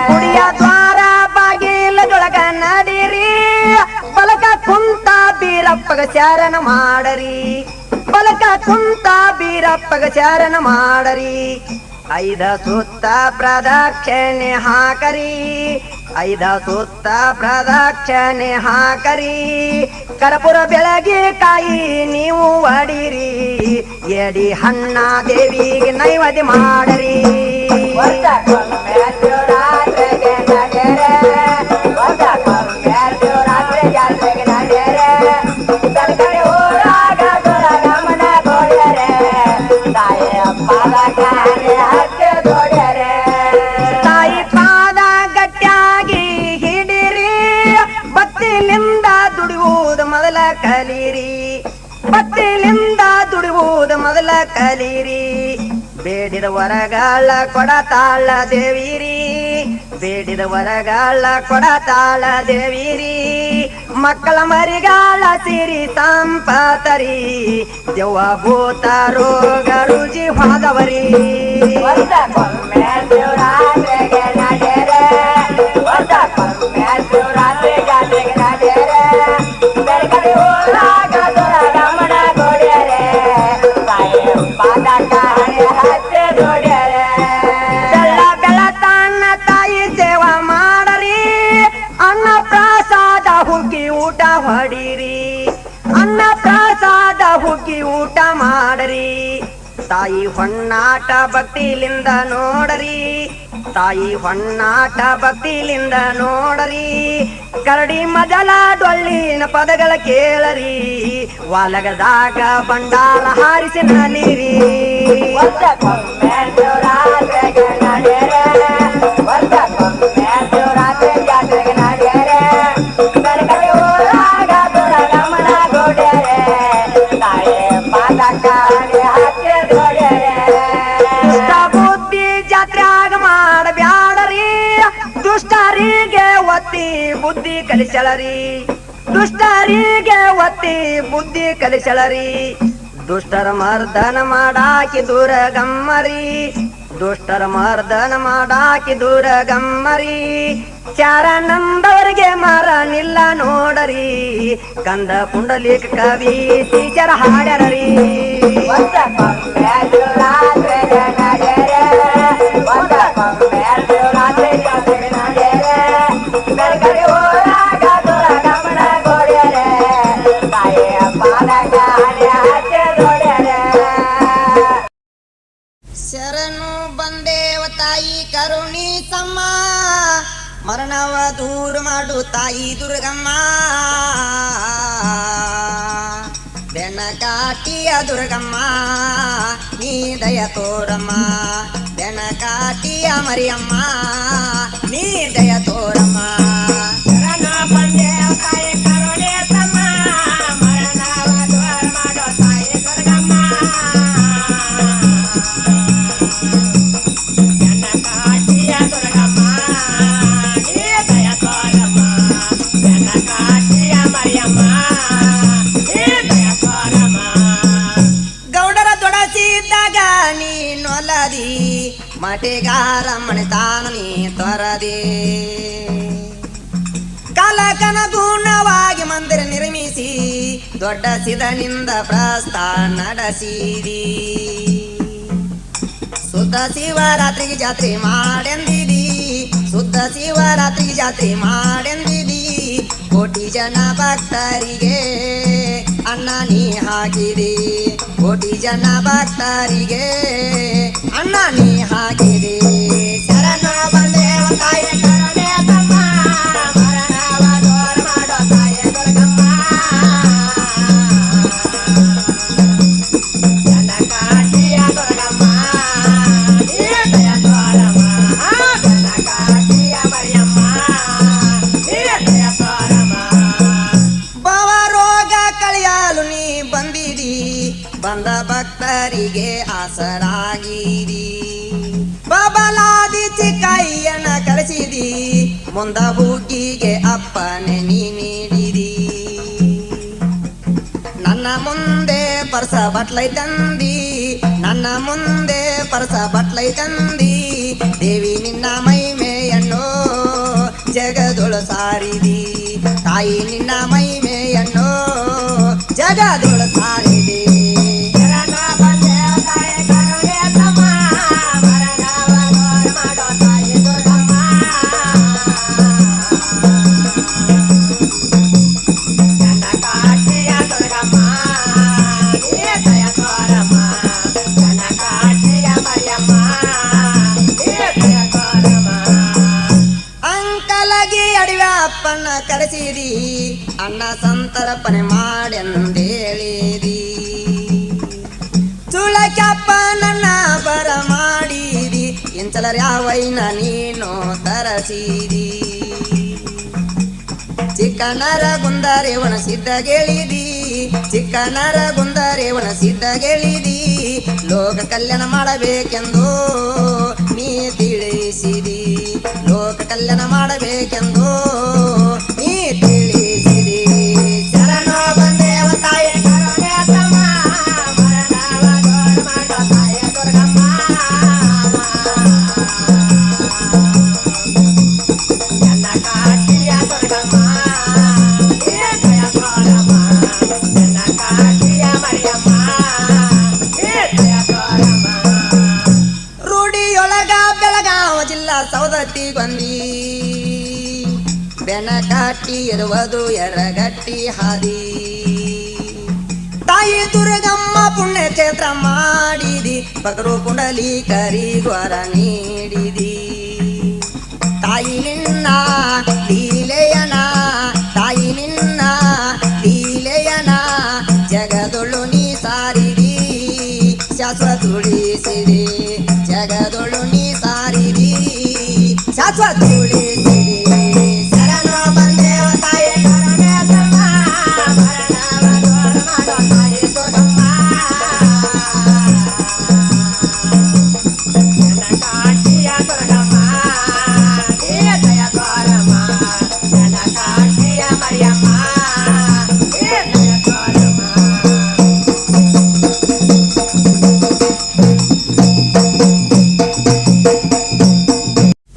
ಗುಡಿಯ ದ್ವಾರ ಬಾಗಿಲದೊಳಗ ನಡೀರಿ ಬಲಕ ಕುಂತ ಬೀರಪ್ಪಗ ಶರಣ ಮಾಡರಿ ಬಲಕ ಕುಂತ ಬೀರಪ್ಪಗ ಶರಣ ಮಾಡರಿ ಐದ ಸುತ್ತ ಪ್ರದಕ್ಷಿಣೆ ಹಾಕರಿ ಐದ ಸುತ್ತ ಪ್ರದಕ್ಷಿಣೆ ಹಾಕರಿ ಕರ್ಪೂರ ಬೆಳಗ್ಗೆ ಕಾಯಿ ನೀವು ಒಡಿರಿ ಎಡಿ ಹಣ್ಣ ದೇವಿಗೆ ನೈವೇದ್ಯ ಮಾಡರಿ ತಾಯಿ ಪಾದ ಗಟ್ಟಿಯಾಗಿ ಹಿಡಿರಿ ಭಕ್ತಿಲಿಂದ ದುಡಿಯುವುದು ಮೊದಲ ಕಲೀರಿ ಭಕ್ತಿಲಿಂದ ದುಡಿಯುವುದು ಮೊದಲ ಕಲೀರಿ ಬೇಡಿದ ವರಗಾಳ ಕೊಡತಾಳ ದೇವಿರಿ ಬೇಡಿದ ವರಗಾಳ ಕೊಡತಾಳ ದೇವಿರಿ ಮಕ್ಕಳ ಮರಿಗಾಳ ಸಿರಿ ಸಂಪತರಿ ದೆವ್ವ ಭೂತ ರೋಗ ರುಜಿ ಹೋದವರಿ ಬೆಳ್ಳ ಬೆಳತನ್ನ ತಾಯಿ ಸೇವಾ ಮಾಡರಿ ಅನ್ನ ಪ್ರಸಾದ ಹುಗ್ಗಿ ಊಟ ಹೊಡೀರಿ ಅನ್ನ ಪ್ರಸಾದ ಹುಗ್ಗಿ ಊಟ ಮಾಡರಿ ತಾಯಿ ಹೊನ್ನಾಟ ಭಕ್ತಿಲಿಂದ ನೋಡರಿ ತಾಯಿ ಹೊನ್ನಾಟ ಭಕ್ತಿಲಿಂದ ನೋಡರಿ ಕರಡಿ ಮಜಲ ಡೊಳ್ಳಿನ ಪದಗಳ ಕೇಳರಿ ವಾಲಗದಾಗ ಬಂಡಾರ ಹಾರಿಸಿ ನಲಿರಿ ಬುದ್ಧಿ ಜಾತ್ರೆಯಾಗ ಮಾಡಬ್ಯಾಡರಿ ದುಷ್ಟರಿಗೆ ಒತ್ತಿ ಬುದ್ಧಿ ಕಲಿಸಳರಿ ದುಷ್ಟರಿಗೆ ಒತ್ತಿ ಬುದ್ಧಿ ಕಲಿಸಳರಿ ದುಷ್ಟರ ಮರ್ದನ ಮಾಡಾಕಿ ದುರಗಮ್ಮರಿ ದುಷ್ಟರ ಮರ್ದನ ಮಾಡಾಕಿ ದುರಗಮ್ಮರಿ ಚಾರಾನಂದವರಿಗೆ ಮರನಿಲ್ಲ ನೋಡರಿ ಕಂದ ಪುಂಡಲೀಕ ಕವಿ ಟೀಚರ್ ಹಾಡರರಿ ಶರಣು ಬಂದೇವ ಸಮ್ಮ ಮರಣವ ದೂರ ಮಾಡು ತಾಯಿ ದುರ್ಗಮ್ಮ ಬೆನಕಾಟಿಯ ದುರ್ಗಮ್ಮ ನೀ ದಯ ತೋರಮ್ಮ ಬೆನಕಾಟಿಯ ಮರಿಯಮ್ಮ ನೀ ದಯ ತೋರಮ್ಮ ಶರಣ ಬಂದೆ ತಾಯಿ ಕರುಣೆ ತಮ್ಮ ಮರಣವ ದೂರ ಮಾಡೋ ತಾಯಿ ದುರ್ಗಮ್ಮ ಬೆನಕಾಟಿಯ ದುರ್ಗಮ್ಮ ನೀ ದಯ ತೋರಮ್ಮ ಬೆನಕಾಟಿಯ ಮರಿಯಮ್ಮ ನೀ ದಯ ತೋರಮ್ಮ ಗೌಡರ ತೊಡಸಿದ್ದಾಗ ನೀ ನೊಲದಿ ಮಟೆಗಾರ ಮಣಿತಾನ ನೀ ತೊರದೆ ಕಾಲಕನಗುಣವಾಗಿ ಮಂದಿರ ನಿರ್ಮಿಸಿ ದೊಡ್ಡ ಸಿದನಿಂದ ಪ್ರಸ್ಥಾನ ನಡೆಸಿದಿ ಶುದ್ಧ ಶಿವರಾತ್ರಿಗೆ ಜಾತ್ರೆ ಮಾಡೆಂದಿದಿ ಶುದ್ಧ ಶಿವರಾತ್ರಿಗೆ ಜಾತ್ರೆ ಮಾಡೆಂದಿದಿ ಕೋಟಿ ಜನ ಭಕ್ತರಿಗೆ ಅನ್ನ ನೀ ಹಾಕಿದಿ ಕೋಟಿ ಜನ ಭಕ್ತರಿಗೆ ಅನ್ನ ನೀ ಹಾಕಿದಿ ಶರಣ ಬಂದೆ ತಾಯಿ ಕರುಣೆ ತಮ್ಮ ಮರಣವ ದೂರ ಮಾಡೋ ತಾಯಿ ದುರ್ಗಮ್ಮ ಬೆನಕಾಟಿಯ ದುರ್ಗಮ್ಮ ನೀ ದಯ ತೋರಮ್ಮ ಬೆನಕಾಟಿಯ ಮರಿಯಮ್ಮ ನೀ ದಯ ತೋರಮ್ಮ ಭವ ರೋಗ ಕಳೆಯಲು ನೀ ಬಂದಿದಿ ಬಂದ ಭಕ್ತರಿಗೆ ಆಸರಾಗಿರಿ ಬಬಲಾದಿ ಚಿಕ್ಕಯ್ಯನ ಕಳಿಸಿದಿ ಮುಂದ ಹೂಕಿಗೆ ಅಪ್ಪನೆ ನೀ ನೀಡಿದಿ ನನ್ನ ಮುಂದೆ ಪರ್ಸ ಬಟ್ಲೈ ತಂದಿ ನನ್ನ ಮುಂದೆ ಪರ್ಸ ಬಟ್ಲೈ ತಂದಿ ದೇವಿ ನಿನ್ನ ಮೈಮೆಯನ್ನು ಜಗದೊಳು ಸಾರಿದಿ ತಾಯಿ ನಿನ್ನ ಮೈಮೆಯನ್ನು ಜಗದೊಳು ಸಾರಿದಿ ಶರಣ ಬಂದೆ ತಾಯಿ ಕರುಣೆ ತಮ್ಮ ಮರಣವ ದೂರ ಮಾಡೋ ತಾಯಿ ದುರ್ಗಮ್ಮ ಬೆನಕಾಟಿಯ ದುರ್ಗಮ್ಮ ನೀ ದಯ ತೋರಮ್ಮ ಬೆನಕಾಟಿಯ ಮರಿಯಮ್ಮ ನೀ ದಯ ತೋರಮ್ಮ ಅಂಕಲಗಿ ಅಡಿವ ಅಪ್ಪನ ಕರೆಸಿರಿ ಅಣ್ಣ ಸಂತರಪನೆ ಮಾಡೆಂದೇಳಿದಿ ಚುಳಕಪ್ಪ ನನ್ನ ಬರ ಮಾಡಿದಿ ಇಂಚಲರ ಯಾವೈನ ನೀನು ತರಸಿದಿ ಚಿಕ್ಕನರ ಗುಂದರೇವನ ಸಿದ್ಧಗೆಳಿದಿ ಚಿಕ್ಕನರ ಗುಂದರೇವನ ಸಿದ್ಧಗೆಳಿದಿ ಲೋಕ ಕಲ್ಯಾಣ ಮಾಡಬೇಕೆಂದು ನೀ ತಿಳಿಸಿದಿ ಲೋಕ ಕಲ್ಯಾಣ ಮಾಡಬೇಕೆಂದು ನೀ ತಿಳಿಸಿದಿ ಶರಣ ಬಂದೆ ತಾಯಿ ಕರುಣೆ ತಮ್ಮ ಮರಣವ ದೂರ ಮಾಡೋ ತಾಯಿ ದುರ್ಗಮ್ಮ ಬೆನಕಾಟಿಯ ದುರ್ಗಮ್ಮ ನೀ ದಯ ತೋರಮ್ಮ ಬೆನಕಾಟಿಯ ಮರಿಯಮ್ಮ ನೀ ದಯ ತೋರಮ್ಮ ರೂಢಿಯೊಳಗ ಬೆಳಗಾವ ಜಿಲ್ಲಾ ಸೌದತ್ತಿ ಗೊಂದಿ ಬೆನಕಾಟಿ ಇರುವುದು ಎರಗಟ್ಟಿ ಹಾದಿ ತಾಯಿ ದುರ್ಗಮ್ಮ ಪುಣ್ಯ ಕ್ಷೇತ್ರ ಮಾಡಿದಿ ಬಗರು ಪುಂಡಲಿ ಕರಿಗೊರ ನೀಡಿದಿ ತಾಯಿ ನಿನ್ನ ಲೀಲೆಯನ ತಾಯಿ ನಿನ್ನ ಲೀಲೆಯನ ಜಗದೊಳು ನೀ ಸಾರಿದಿ ಶಾಶ್ವತ ಉಳಿಸಿದಿ ಜಗದೊಳು ನೀ ಸಾರಿದಿ ಶಾಶ್ವತ ಉಳಿಸಿದಿ ಶರಣ ಬಂದೆ ತಾಯಿ ಕರುಣೆ ತಮ್ಮ ಮರಣವ ದೂರ ಮಾಡೋ ತಾಯಿ ದುರ್ಗಮ್ಮ ಬೆನಕಾಟಿಯ ದುರ್ಗಮ್ಮ ನೀ ದಯ ತೋರಮ್ಮ ಬೆನಕಾಟಿಯ ಮರಿಯಮ್ಮ ನೀ ದಯ ತೋರಮ್ಮ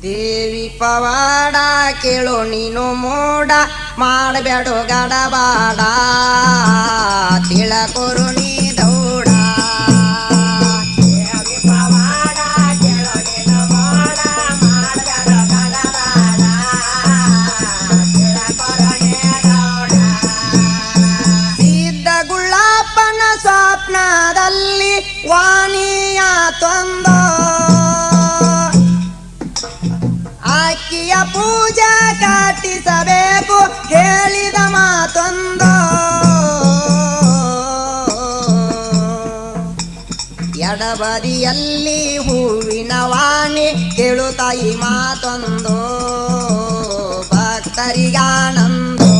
ದೇವಿ ಪವಾಡ ಕೇಳು ನೀನು ಮೋಡ ಮಾಡಬೇಡು ಗಡಬಾಡ ತಿಳಕೊರು ನೀ ದೌಡ ದೇವಿ ಪವಾಡ ಕೇಳೋ ನೀನು ಮೋಡ ಮಾಡಬೇಡ ಗಡಬಾಡ ತಿಳಕೊರನೆ ದೌಡ ಸಿದ್ಧಗುಳ್ಳಪ್ಪನ ಸ್ವಪ್ನದಲ್ಲಿ ವಾಣಿಯ ತೊಂದೋ ಆಕಿಯ ಪೂಜಾ ಕಟ್ಟಿಸಬೇಕು ಹೇಳಿದ ಮಾತೊಂದು ಎಡಬದಿಯಲ್ಲಿ ಹೂವಿನ ವಾಣಿ ಕೇಳುತ್ತಾಯಿ ಮಾತೊಂದು ಭಕ್ತರಿಗಾನಂದೋ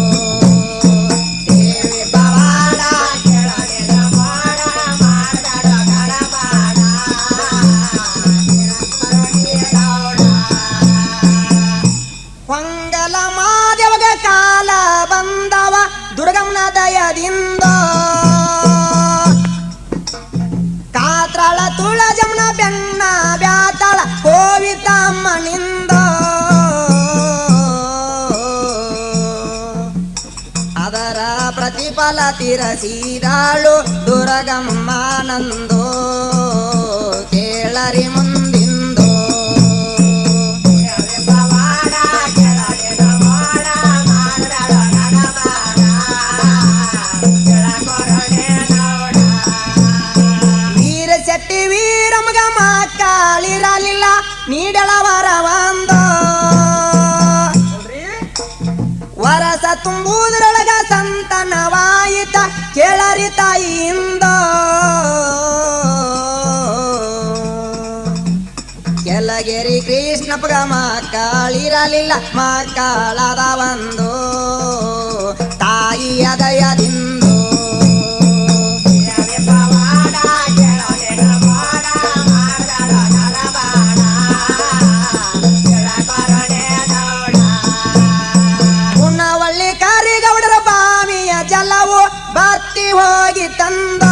ದೇವಿ ಪವಾಡ ಕೆಳಗಿನ ಮೋಡ ಮಾಡಿದಳು ಗಡಬಾಡ ಕರುಣಿದವಳ. ಹೊಂಗಲ ಮಾದೇವಗ ಕಾಲ ಬಂದವ ದುರ್ಗಮ್ಮನ ದಯದಿಂದ ಕಾತ್ರಳ ತುಳಜಮ್ಮನ ಬೆನ್ನ ಬ್ಯಾತಳ ಕೋವಿತಮ್ಮನಿಂದ ಅದರ ಪ್ರತಿಫಲ ತಿರಸಿದಾಳು ದುರ್ಗಮ್ಮನಂದೋ ಕೇಳರಿ ಮುಂದಿಂದೋ ದೇವಿ ಪವಾಡ ಕೆಳಗಿನ ಮೋಡ ಮಾಡಿದಳು ಗಡಬಾಡ ಕರುಣಿದವಳ. ವೀರ ಶೆಟ್ಟಿ ವೀರಮಗ ಮಕ್ಕಳಿರಲಿಲ್ಲ ನೀಡಳ ವರವಂದ ವರಸ ತುಂಬುವುದರೊಳಗ ಸಂತಾನವಾಯಿತ ಕೇಳರಿ ತಾಯಿಯಿಂದ ಕೆಳಗೆರಿ ಕೃಷ್ಣಪ್ಪಗ ಮಕ್ಕಳಿರಲಿಲ್ಲ ಮಕ್ಕಳಾದ ಒಂದು ತಾಯಿಯ ದಯದಿಂದೋ ದೇವಿ ಪವಾಡ ಕೆಳಗಿನ ಮೋಡ ಮಾಡಿದಳು ಗಡಬಾಡ ಕರುಣಿದವಳ. ಉಣ್ಣವಳ್ಳಿ ಕಾರಿಗೌಡರ ಬಾವಿಯ ಜಲವು ಬತ್ತಿ ಹೋಗಿ ತಂದ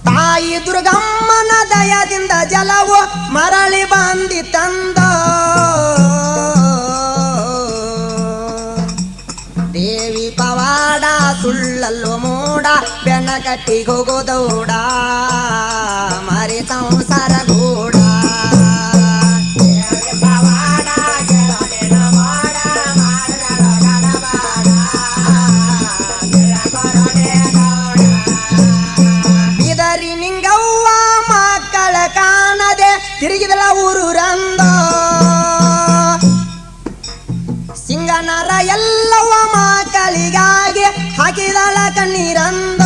ತಾಯಿ ದುರ್ಗಮ್ಮನ ದಯದಿಂದ ಜಲವು ಮರಳಿ ಬಂದಿ ತಂದ ದೇವಿ ಪವಾಡ ಸುಳ್ಳಲ್ಲು ಮೂಡ ಬೆನ್ನ ಕಟ್ಟಿ ಹೋಗೋದೌಡ ಮರಿ ಸಂಸಾರ ಗೂಡ ದೇವಿ ಪವಾಡ ಕೆಳಗಿನ ಮೋಡ ಮಾಡಿದಳು ಗಡಬಾಡ ಕರುಣಿದವಳ. ಬಿದರಿ ನಿಂಗವ್ವ ಮಕ್ಕಳ ಕಾಣದೆ ತಿರುಗಿದಳ ಊರುರಂದ ಸಿಂಗನರ ಎಲ್ಲವ ಮಕ್ಕಳಿಗಾಗಿ ಹಾಕಿದಳ ಕಣ್ಣೀರಂದ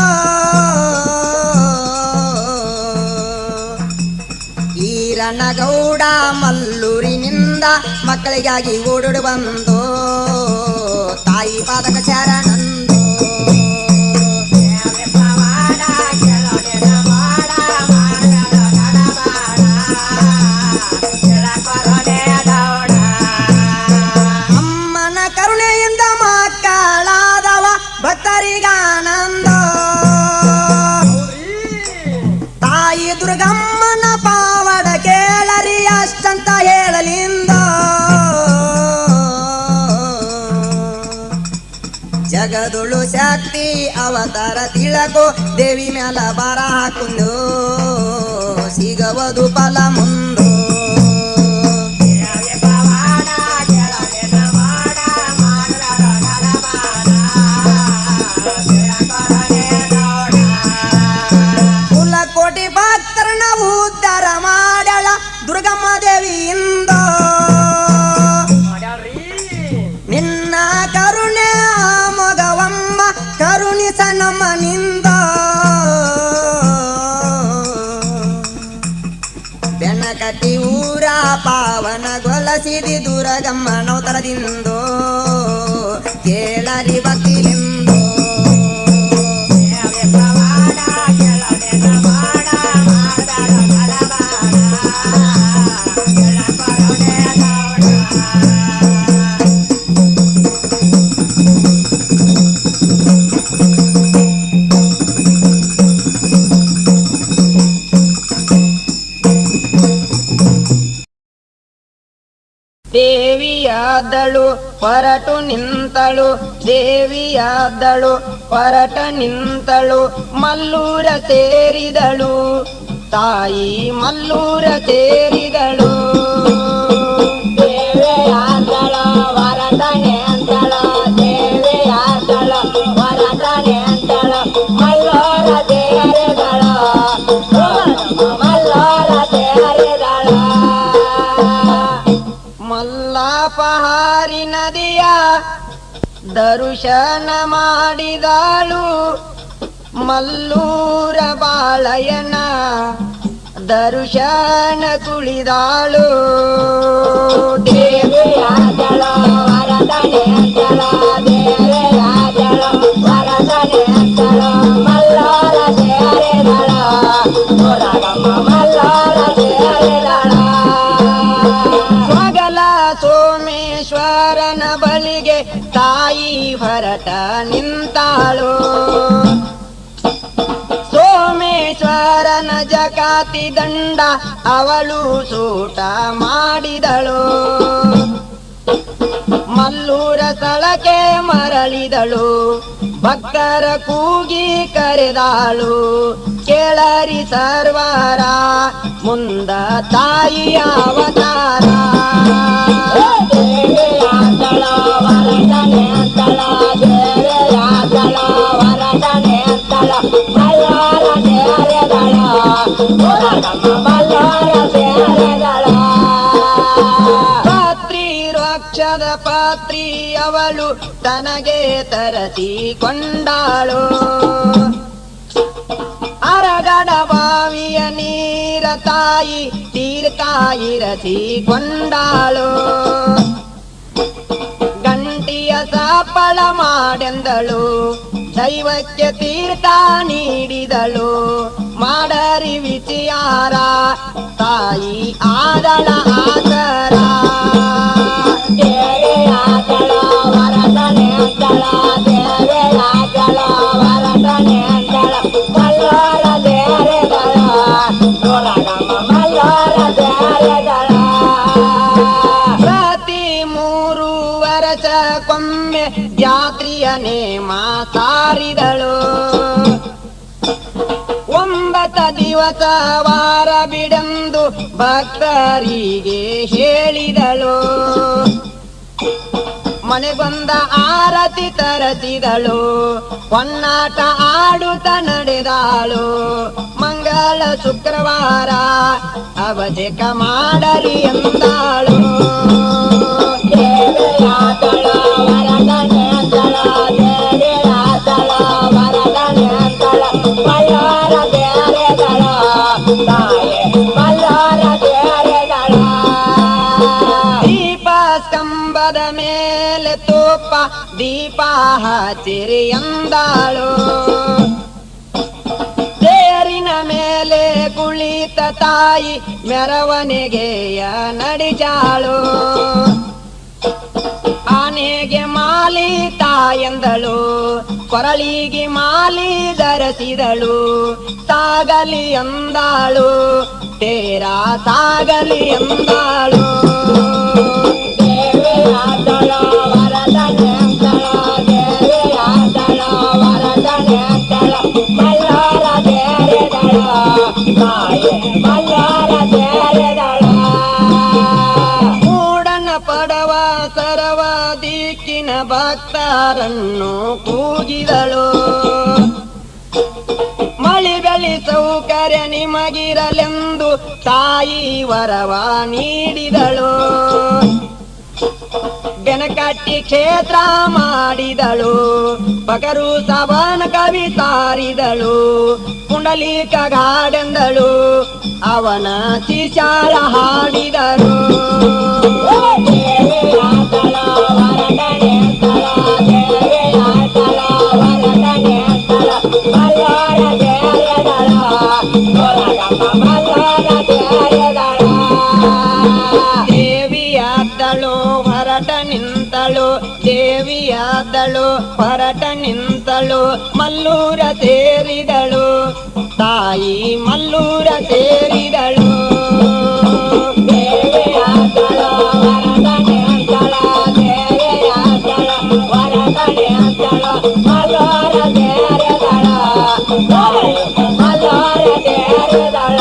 ಈರನಗೌಡ ಮಲ್ಲೂರಿನಿಂದ ಮಕ್ಕಳಿಗಾಗಿ ಓಡೋಡು ಬಂದು ತಾಯಿ ಪಾದಕ ಶರಣಂದು ದೇವಿ ಪವಾಡ ಕೆಳಗಿನ ಮೋಡ ಮಾಡಿದಳು ಗಡಬಾಡ ಕರುಣಿದವಳ. ಅಮ್ಮನ ಕರುಣೆಯಿಂದ ಮಕ್ಕಳಾದವ ಭಕ್ತರಿಗಾನಂದ ತಾಯಿ ದುರ್ಗಮ್ಮನ ಪಾವಡ ಕೇಳರಿ ಅಷ್ಟಂತ ಹೇಳಲಿಂದ ಜಗದುಳು ಶಕ್ತಿ ಅವತಾರ ತಿಳಕೋ ದೇವಿ ಮ್ಯಾಲ ಬರ ಹಾಕೊಂಡು ಸಿಗವದು ಫಲ ಮುಂದೋ ದೇವಿ ಪವಾಡ ಕೆಳಗಿನ ಮೋಡ ಮಾಡಿದಳು ಗಡಬಾಡ ಕರುಣಿದವಳ. ಕುಲಕೋಟಿ ಭಕ್ತರನ್ನ ಉದ್ಧಾರ ಮಾಡಳ ದುರ್ಗಮ್ಮ ದೇವಿಯಿಂದ ನಿನ್ನ ಕರುಣೆ ಮೊಗವಮ್ಮ ಕರುಣಿಸ ನಮ್ಮನಿಂದ ಬೆನಕಟ್ಟಿ ಊರ ಪಾವನಗೊಳಿಸಿದಿ ದುರ್ಗಮ್ಮನವತರದಿಂದೋ ಕೇಳರಿ ಭಕ್ತಿಲಿಂದೋ ದೇವಿ ಪವಾಡ ಕೆಳಗಿನ ಮೋಡ ಮಾಡಿದಳು ಗಡಬಾಡ ಕರುಣಿದವಳ. ದೇವಿಯಾದಳು ಹೊರಟು ನಿಂತಳು ದೇವಿಯಾದಳು ಹೊರಟ ನಿಂತಳು ಮಲ್ಲೂರ ಸೇರಿದಳು ತಾಯಿ ಮಲ್ಲೂರ ಸೇರಿದಳು ದೇವಿಯಾದಳು ವರದನೆ ಅಂತಳು ದೇವಿಯಾದಳು ವರದನೆ ಅಂತಳು ಮಲ್ಲೋರ ಸೇರಿದಳು ಮಲ್ಲೋರ ಸೇರಿದಳು ಪಾಪಹಾರಿ ನದಿಯ ದರ್ಶನ ಮಾಡಿದಾಳು ಮಲ್ಲೂರ ಬಾಳಯ್ಯನ ದರ್ಶನ ಕುಳಿದಾಳು ದೇವಿಯಾದಳ ವರದನೆ ಅಂತಳ ದೇವಿಯಾದಳ ವರದನೆ ಅಂತಳ ಮಲ್ಲಾರ ಸೇರಿದಳ ಹೊರಗಮ್ಮ ಮಲ್ಲಾರ ಸೇರಿದಳ ಸ್ವಗಲ ಸೋಮೇಶ್ವರನ ಬಳಿಗೆ ತಾಯಿ ಹೊರಟ ನಿಂತಾಳು ಸೋಮೇಶ್ವರನ ಜಕಾತಿ ದಂಡ ಅವಳು ಸೂಟ ಮಾಡಿದಳು ಮಲ್ಲೂರ ಸ್ಥಳಕ್ಕೆ ಮರಳಿದಳು ಭಕ್ತರ ಕೂಗಿ ಕರೆದಾಳು ಕೇಳರಿ ಸರ್ವರ ಮುಂದ ತಾಯಿಯ ಅವತಾರ ದೇವಿಯಾದಳ ವರದನೆ ಅಂತಳ ದೇವಿಯಾದಳ ವರದನೆ ಅಂತಳ ಮಲ್ಲಾರ ಸೇರಿದಳ ಹೊರಗಮ್ಮ ಮಲ್ಲಾರ ಸೇರಿದಳ ಪಾತ್ರಿ ವೃಕ್ಷದ ಪಾತ್ರಿ ಅವಳು ತನಗೆ ತರಸಿಕೊಂಡಾಳು ಅರಗಡ ಬಾವಿಯ ನೀರ ತಾಯಿ ತೀರ್ಥಾಯಿರಸಿಕೊಂಡಾಳು ಗಂಟಿಯ ಸಪ್ಪಳ ಮಾಡೆಂದಳು ದೈವಕ್ಕೆ ತೀರ್ಥ ನೀಡಿದಳು ಮಾಡರಿ ವಿಚಾರ ತಾಯಿ ಆದಳ ಆಸರ ದೇವಿಯಾದಳ ವರದನೆ ಅಂತಳ ದೇವಿಯಾದಳ ವರದನೆ ಅಂತಳ ಮಲ್ಲಾರ ಸೇರಿದಳ ಹೊರಗಮ್ಮ ಮಲ್ಲಾರ ಸೇರಿದಳ ಪ್ರತಿ 3 ವರ್ಷಕ್ಕೊಮ್ಮೆ ಜಾತ್ರೆಯ ನೇಮ ಸಾರಿದಳು 9 ದಿವಸ ವಾರ ಬಿಡೆಂದು ಭಕ್ತರಿಗೆ ಹೇಳಿದಳು ಮನೆಗೊಂದ ಆರತಿ ತರಸಿದಳು ಹೊನ್ನಾಟ ಆಡುತ್ತ ನಡೆದಾಳು ಮಂಗಳ ಶುಕ್ರವಾರ ಅಭಿಷೇಕ ಮಾಡರಿ ಎಂದಾಳು ದೇವಿಯಾದಳ ವರದನೆ ಅಂತಳ ದೇವಿಯಾದಳ ವರದನೆ ಅಂತಳ ಮಲ್ಲಾರ ಸೇರಿದಳ ತಾಯಿ ಮಲ್ಲಾರ ಸೇರಿದಳ ದೀಪ ಸ್ತಂಭದ ಮೇಲೆ ತೋಪ ದೀಪ ಹಚ್ಚಿರಿ ಎಂದಾಳು ತೇರಿನ ಮೇಲೆ ಕುಳಿತ ತಾಯಿ ಮೆರವಣಿಗೆಯ ನಡೆಜಾಳು ಆನೆಗೆ ಮಾಲಿ ತಾಯಂದಳು ಕೊರಳಿಗೆ ಮಾಲಿ ಧರಿಸಿದಳು ಸಾಗಲಿ ಎಂದಾಳು ತೇರ ಸಾಗಲಿ ಎಂದಾಳು ದೇವಿಯಾದಳ ವರದನೆ ಅಂತಳ ದೇವಿಯಾದಳ ವರದನೆ ಅಂತಳ ಮಲ್ಲಾರ ಸೇರಿದಳ ತಾಯಿ ಮಲ್ಲಾರ ಸೇರಿದಳ ಮೂಡನ ಪಡವ ಸರವ ದಿಕ್ಕಿನ ಭಕ್ತರನ್ನು ಕೂಗಿದಳು ಮಳಿ ಬೆಳಿ ಸೌಕರ್ಯ ನಿಮಗಿರಲೆಂದು ತಾಯಿ ವರವ ನೀಡಿದಳು ಬೆನಕಟ್ಟಿ ಕ್ಷೇತ್ರ ಮಾಡಿದಳು ಪಕರು ಸವನ ಕವಿ ಸಾರಿದಳು ಪುಂಡಲೀಕ ಗಾಡೆಂದಳು ಅವನ ಶಿಶಾರ ಹಾಡಿದರು ದೇವಿಯಾದಳ ವರದನೆ ಅಂತಳ ದೇವಿಯಾದಳ ವರದನೆ ಅಂತಳ ಮಲ್ಲಾರ ಸೇರಿದಳ ಹೊರಗಮ್ಮ ಮಲ್ಲಾರ ಸೇರಿದಳ ದೇವಿಯಾದಳು ಹೊರಟ ನಿಂತಳು ದೇವಿಯಾದಳು ಹೊರಟ ನಿಂತಳು ಮಲ್ಲೂರ ಸೇರಿದಳು ತಾಯಿ ಮಲ್ಲೂರ ಸೇರಿದಳು ದೇವಿಯಾದಳ ವರದನೆ ಅಂತಳ ದೇವಿಯಾದಳ ವರದನೆ ಅಂತಳ ಮಲ್ಲಾರ ಸೇರಿದಳ ಮಲ್ಲಾರ ಸೇರಿದಳ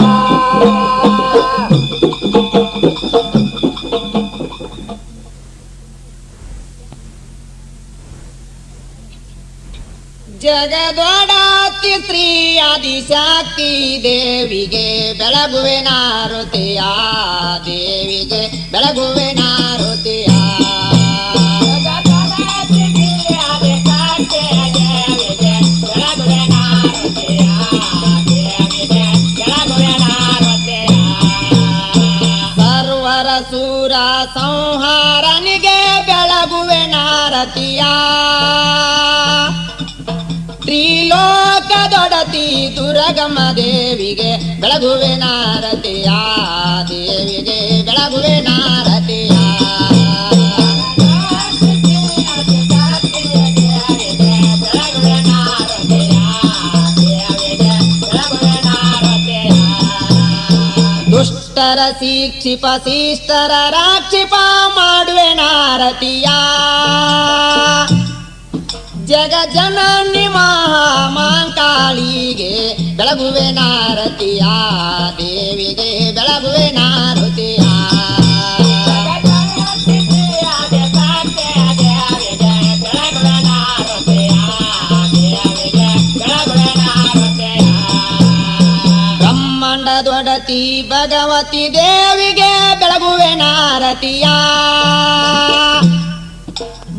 ಜಗದೊಡತಿ ಶ್ರೀ ಆದಿಶಕ್ತಿ ದೇವಿಗೆ ಬೆಳಗುವೆ ನಾರುತಿಯ ದೇವಿಗೆ ಬೆಳಗುವೆ ನಾರುತಿಯ ಸೂರ ಸಂಹಾರನಿಗೆ ಬೆಳಗುವೆ ನಾರತಿಯ ತ್ರಿಲೋಕದೊಡತಿ ದುರ್ಗಮ ದೇವಿಗೆ ಬೆಳಗುವೆ ನಾರತಿಯ ದೇವಿಗೆ ಬೆಳಗುವೆ ನಾರತಿಯ ದುಷ್ಟರ ಶಿಕ್ಷಿಪ ಶಿಷ್ಟರ ರಾಕ್ಷಿಪ ಮಾಡುವೆ ನಾರತಿಯ ಜಗ ಜನನಿ ಮಹಾಮಾಂಕಾಳಿಗೆ ಬೆಳಗುವೆ ನಾರತಿಯ ದೇವಿಗೆ ಬೆಳಗುವೆ ನಾರತಿಯ ಬ್ರಹ್ಮಾಂಡದೊಡತಿ ಭಗವತಿ ದೇವಿಗೆ ಬೆಳಗುವೆ ನಾರತಿಯ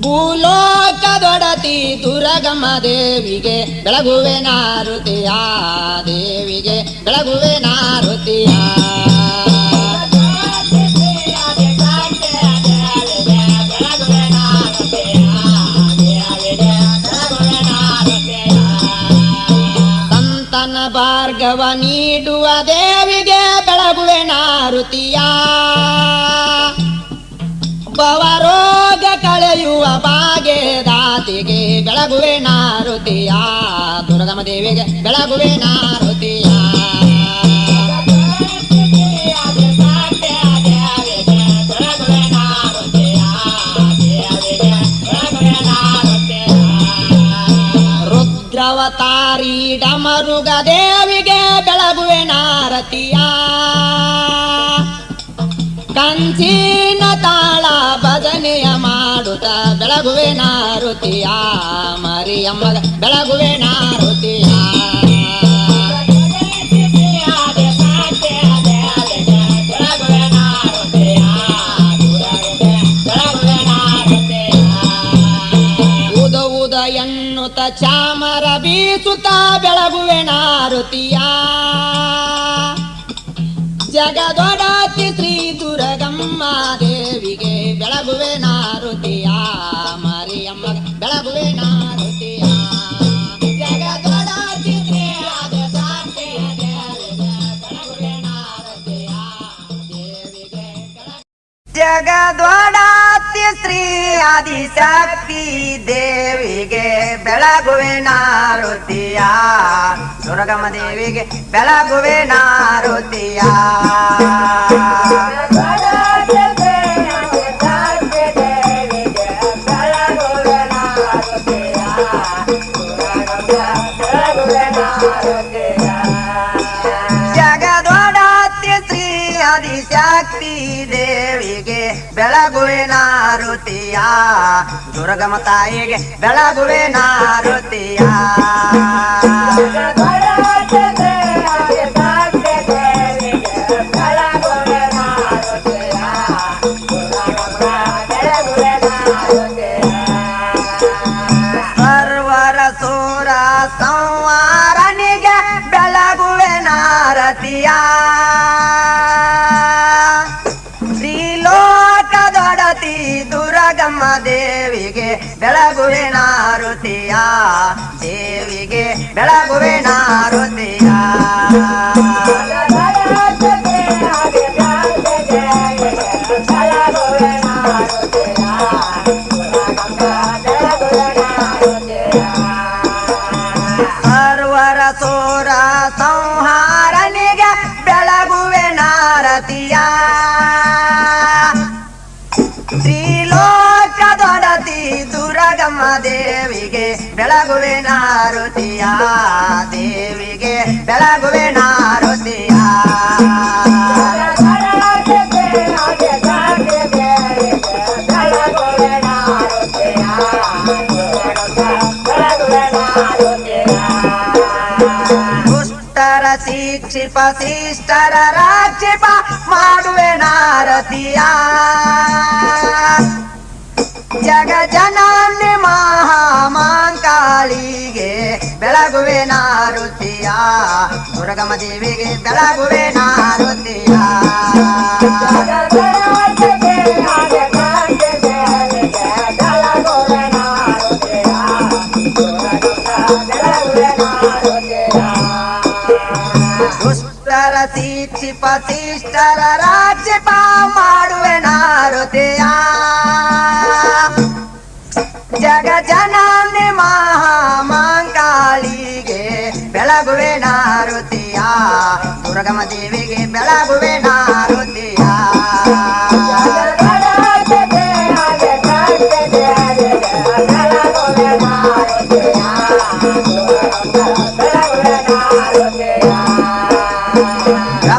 ಭೂಲೋಕದೊಡತಿ ದುರ್ಗಮ ದೇವಿಗೆ ಬೆಳಗುವೆ ನಾರತಿಯ ದೇವಿಗೆ ಬೆಳಗುವೆ ನಾರತಿಯ ಸಂತನ ಭಾರ್ಗವ ನೀಡುವ ದೇವಿಗೆ ಬೆಳಗುವೆ ನಾರತಿಯ ಭವರೋಗ ಕಳೆಯುವ ಭಾಗ್ಯದಾತಿಗೆ ಬೆಳಗುವೆ ನಾರತಿಯ ದುರ್ಗಮ ದೇವಿಗೆ ಬೆಳಗುವೆ ನಾರತಿಯ ರುದ್ರವತಾರಿ ಡಮರುಗ ದೇವಿಗೆ ಬೆಳಗುವೆ ನಾರತಿಯ ಕಂಚಿನ ತಾಳ ಭಜನೆಯ ಮಾಡುತ್ತ ಬೆಳಗುವೆ ನಾರತಿಯ ಮರಿಯಮ್ಮ ಬೆಳಗುವೆ ನಾರತಿಯ ಉದ ಉದ ಎನ್ನುತ್ತ ಚಾಮರ ಬೀಸುತ್ತ ಬೆಳಗುವೆ ನಾರತಿಯ ಜಗದೊಡತಿ ಶ್ರೀ ದುರ್ಗಮ್ಮ ದೇವಿಗೆ ಬೆಳಗುವೆ ನಾರತಿಯ ಮರಿಯಮ್ಮ ಬೆಳಗುವೆ ನಾರತಿಯ ಜಗದೊಡತಿ ಶ್ರೀ ಆದಿಶಕ್ತಿಯ ದೇವಿಗೆ ಬೆಳಗುವೆ ನಾರತಿಯ ದೇವಿಗೆ ಜಗದೊಡತಿ ಶ್ರೀ ಆದಿಶಕ್ತಿ ದೇವಿಗೆ ಬೆಳಗುವೆ ನಾರತಿಯ ದುರ್ಗಮ ದೇವಿಗೆ ಬೆಳಗುವೆ ನಾರತಿಯ ಜಗದೊಡತಿ ಶ್ರೀ ಆದಿಶಕ್ತಿ ದೇವಿಗೆ ಬೆಳಗುವೆ ನಾರತಿಯ ದುರ್ಗಮ ತಾಯಿಗೆ ಬೆಳಗುವೆ ನಾರತಿಯ ಸರ್ವರ ಸೂರ ಸಂವಾರನಿಗೆ ಬೆಳಗುವೆ ನಾರತಿಯ ಶ್ರೀಲೋಕದೊಡತಿ ದುರ್ಗಮ್ಮ ದೇವಿಗೆ ಬೆಳಗುವೆ ನಾರತಿಯ ದೇವಿಗೆ ಬೆಳಗುವೆ ನಾರತಿಯ ಸರ್ವರ ಸೋರ ಸಂಹಾರನಿಗೆ ಬೆಳಗುವೆ ನಾರತಿಯ ಶ್ರೀಲೋಕದೊಡತಿ ದುರ್ಗಮ್ಮ ದೇವಿಗೆ ಬೆಳಗುವೆ ನಾರತಿಯ ದೇವಿಗೆ ಬೆಳಗುವೆ ನಾರತಿಯ ದುಷ್ಟರ ಶಿಕ್ಷಿಪ ಶಿಷ್ಟರ ರಾಕ್ಷಿಪ ಮಾಡುವೆ ನಾರತಿಯ ಜಗ ಜನನಿ ಮಹಾಮಾಂಕಾಳಿಗೆ ಬೆಳಗುವೆ ನಾರತಿಯ ದುರ್ಗಮ ದೇವಿಗೆ ಬೆಳಗುವೆ ನಾರತಿಯ ದುರ್ಗಮ ದೇವಿಗೆ ಬೆಳಗುವೆ ನಾರುತಿಯ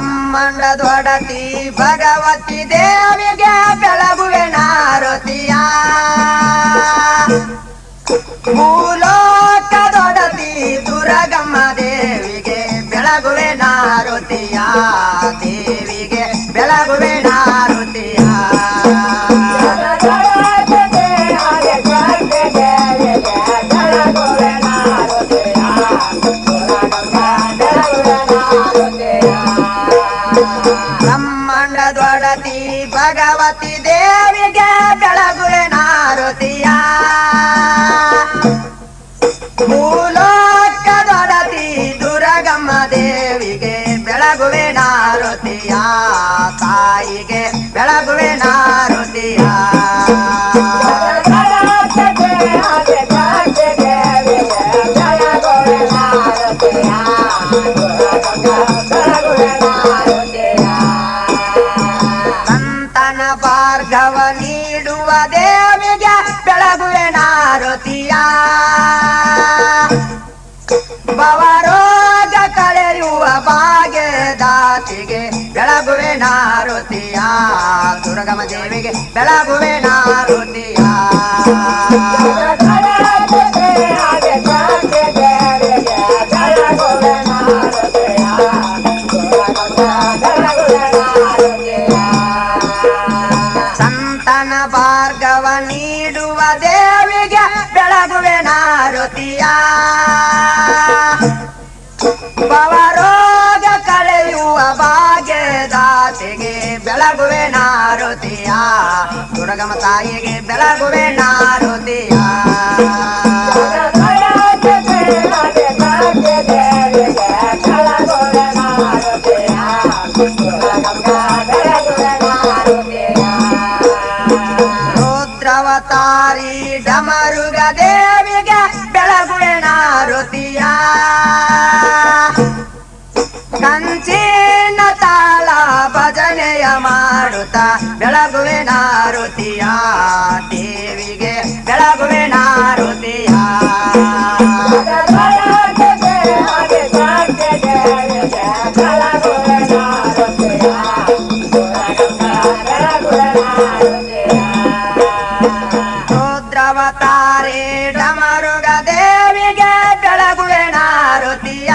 ಬ್ರಹ್ಮಾಂಡದೊಡತಿ ಭಗವತಿ ದೇವಿಗೆ ಬೆಳಗುವೆ ನಾರುತಿಯ ಭೂಲೋಕದೊಡತಿ ದುರ್ಗಮ್ಮ ದೇವಿಗೆ ಬೆಳಗುವೆ ನಾರುತಿಯ ದೇವಿಗೆ ಬೆಳಗುವೆ ನಾರುತಿಯ ಬ್ರಹ್ಮಾಂಡದೊಡತಿ ಭಗವತಿ ದೇವಿಗೆ ಬೆಳಗುವೆ ನಾರುತಿಯ ಭೂಲೋಕದೊಡತಿ ದುರ್ಗಮ್ಮ ದೇವಿಗೆ ಬೆಳಗುವೆ ನಾರುತಿಯ ತಾಯಿಗೆ ಬೆಳಗುವೆ ನಾರುತಿಯ ಸಂತನ ಭಾರ್ಗವ ನೀಡುವ ದೇವಿಗೆ ಬೆಳಗುವೆ ನಾರುತಿಯ ಭವರೋಗ ಕಳೆಯುವ ಭಾಗ್ಯದಾತಿಗೆ ಬೆಳಗುವೆ ನಾರುತಿಯ ದುರ್ಗಮ ದೇವಿಗೆ ಬೆಳಗುವೆ ನಾರುತಿಯ ಸಂತನ ಭಾರ್ಗವ ನೀಡುವ ದೇವಿಗೆ ಬೆಳಗುವೆ ನಾರುತಿಯ ಭವರೋಗ ಕಳೆಯುವ ಭಾಗ್ಯದಾತಿಗೆ ಬೆಳಗುವೆ ನಾರುತಿಯ ದುರ್ಗಮ ತಾಯಿಗೆ ಬೆಳಗುವೆ ನಾರುತಿಯ ರುದ್ರವತಾರಿ ಡಮರುಗ ದೇವಿಗೆ ಬೆಳಗುವೆ ನಾರುತಿಯ ಕಂಚಿನ ತಾಳ ಭಜನೆಯ ಮಾಡುತ್ತ ಬೆಳಗುವೆ ನಾರುತಿಯ ದೇವಿಗೆ ಬೆಳಗುವೆ ನಾರುತಿಯ ರುದ್ರವತಾರಿ ಡಮರುಗ ದೇವಿಗೆ ಬೆಳಗುವೆ ನಾರುತಿಯ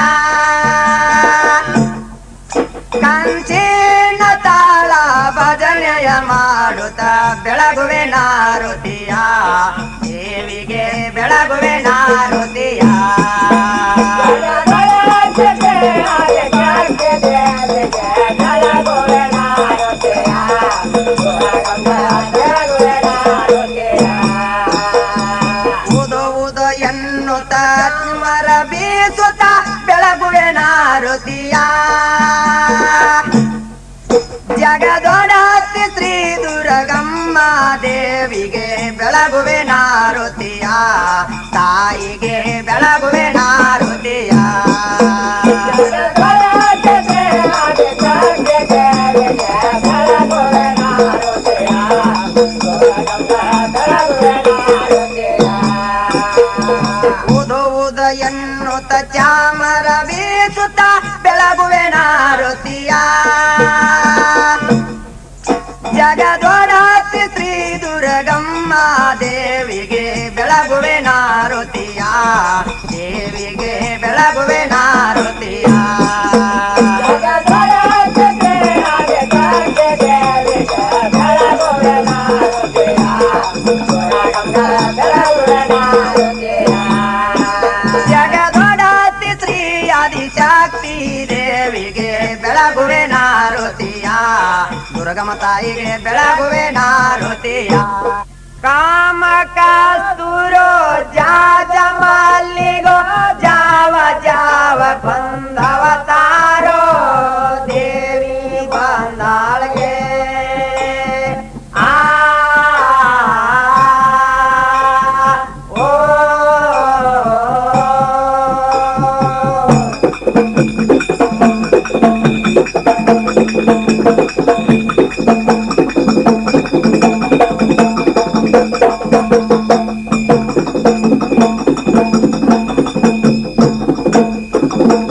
ಕಂಚಿನ ತಾಳ ಭಜನೆಯ ಮಾಡುತ್ತ ಬೆಳಗುವೆ ನಾರುತಿಯ ದೇವಿಗೆ ಬೆಳಗುವೆ ನಾರುತಿಯ ಉದು ಉದು ಎನ್ನುತ್ತ ಮರ ಬೀಸುತ್ತ ಬೆಳಗುವೆ ನಾರುತಿಯ ಜಗದೊಡತಿ ಶ್ರೀ ದುರ್ಗಮ್ಮ ದೇವಿಗೆ ಬೆಳಗುವೆ ನಾರುತಿಯ ತಾಯಿಗೆ ಬೆಳಗುವೆ ನಾರುತಿಯ ಉದು ಉದ ಎನ್ನುತ್ತ ಚಾಮರ ಬೀಸುತ್ತ ಬೆಳಗುವೆ ನಾರುತಿಯ ಜಗದೊಡತಿ ಶ್ರೀ ದುರ್ಗಮ್ಮ ದೇವಿಗೆ ಬೆಳಗುವೆ ನಾರುತಿಯ ದೇವಿಗೆ ಬೆಳಗುವೆ ನಾರುತಿಯ ಜಗದೊಡತಿ ಶ್ರೀ ಆದಿಶಕ್ತಿ ದೇವಿಗೆ ಬೆಳಗುವೆ ನಾರುತಿಯ ದುರ್ಗಮ ತಾಯಿಗೆ ಬೆಳಗುವೆ ನಾರುತಿಯ ಕಾಮ ಕಸ್ತೂರೋ ಜಾಜ ಮಲ್ಲಿಗೋ ಜಾವ ಜಾವ ಬಂದವತಾರೋ ದೇವಿ ಬಂದಾಳ್ಗೆ ಆ ಓ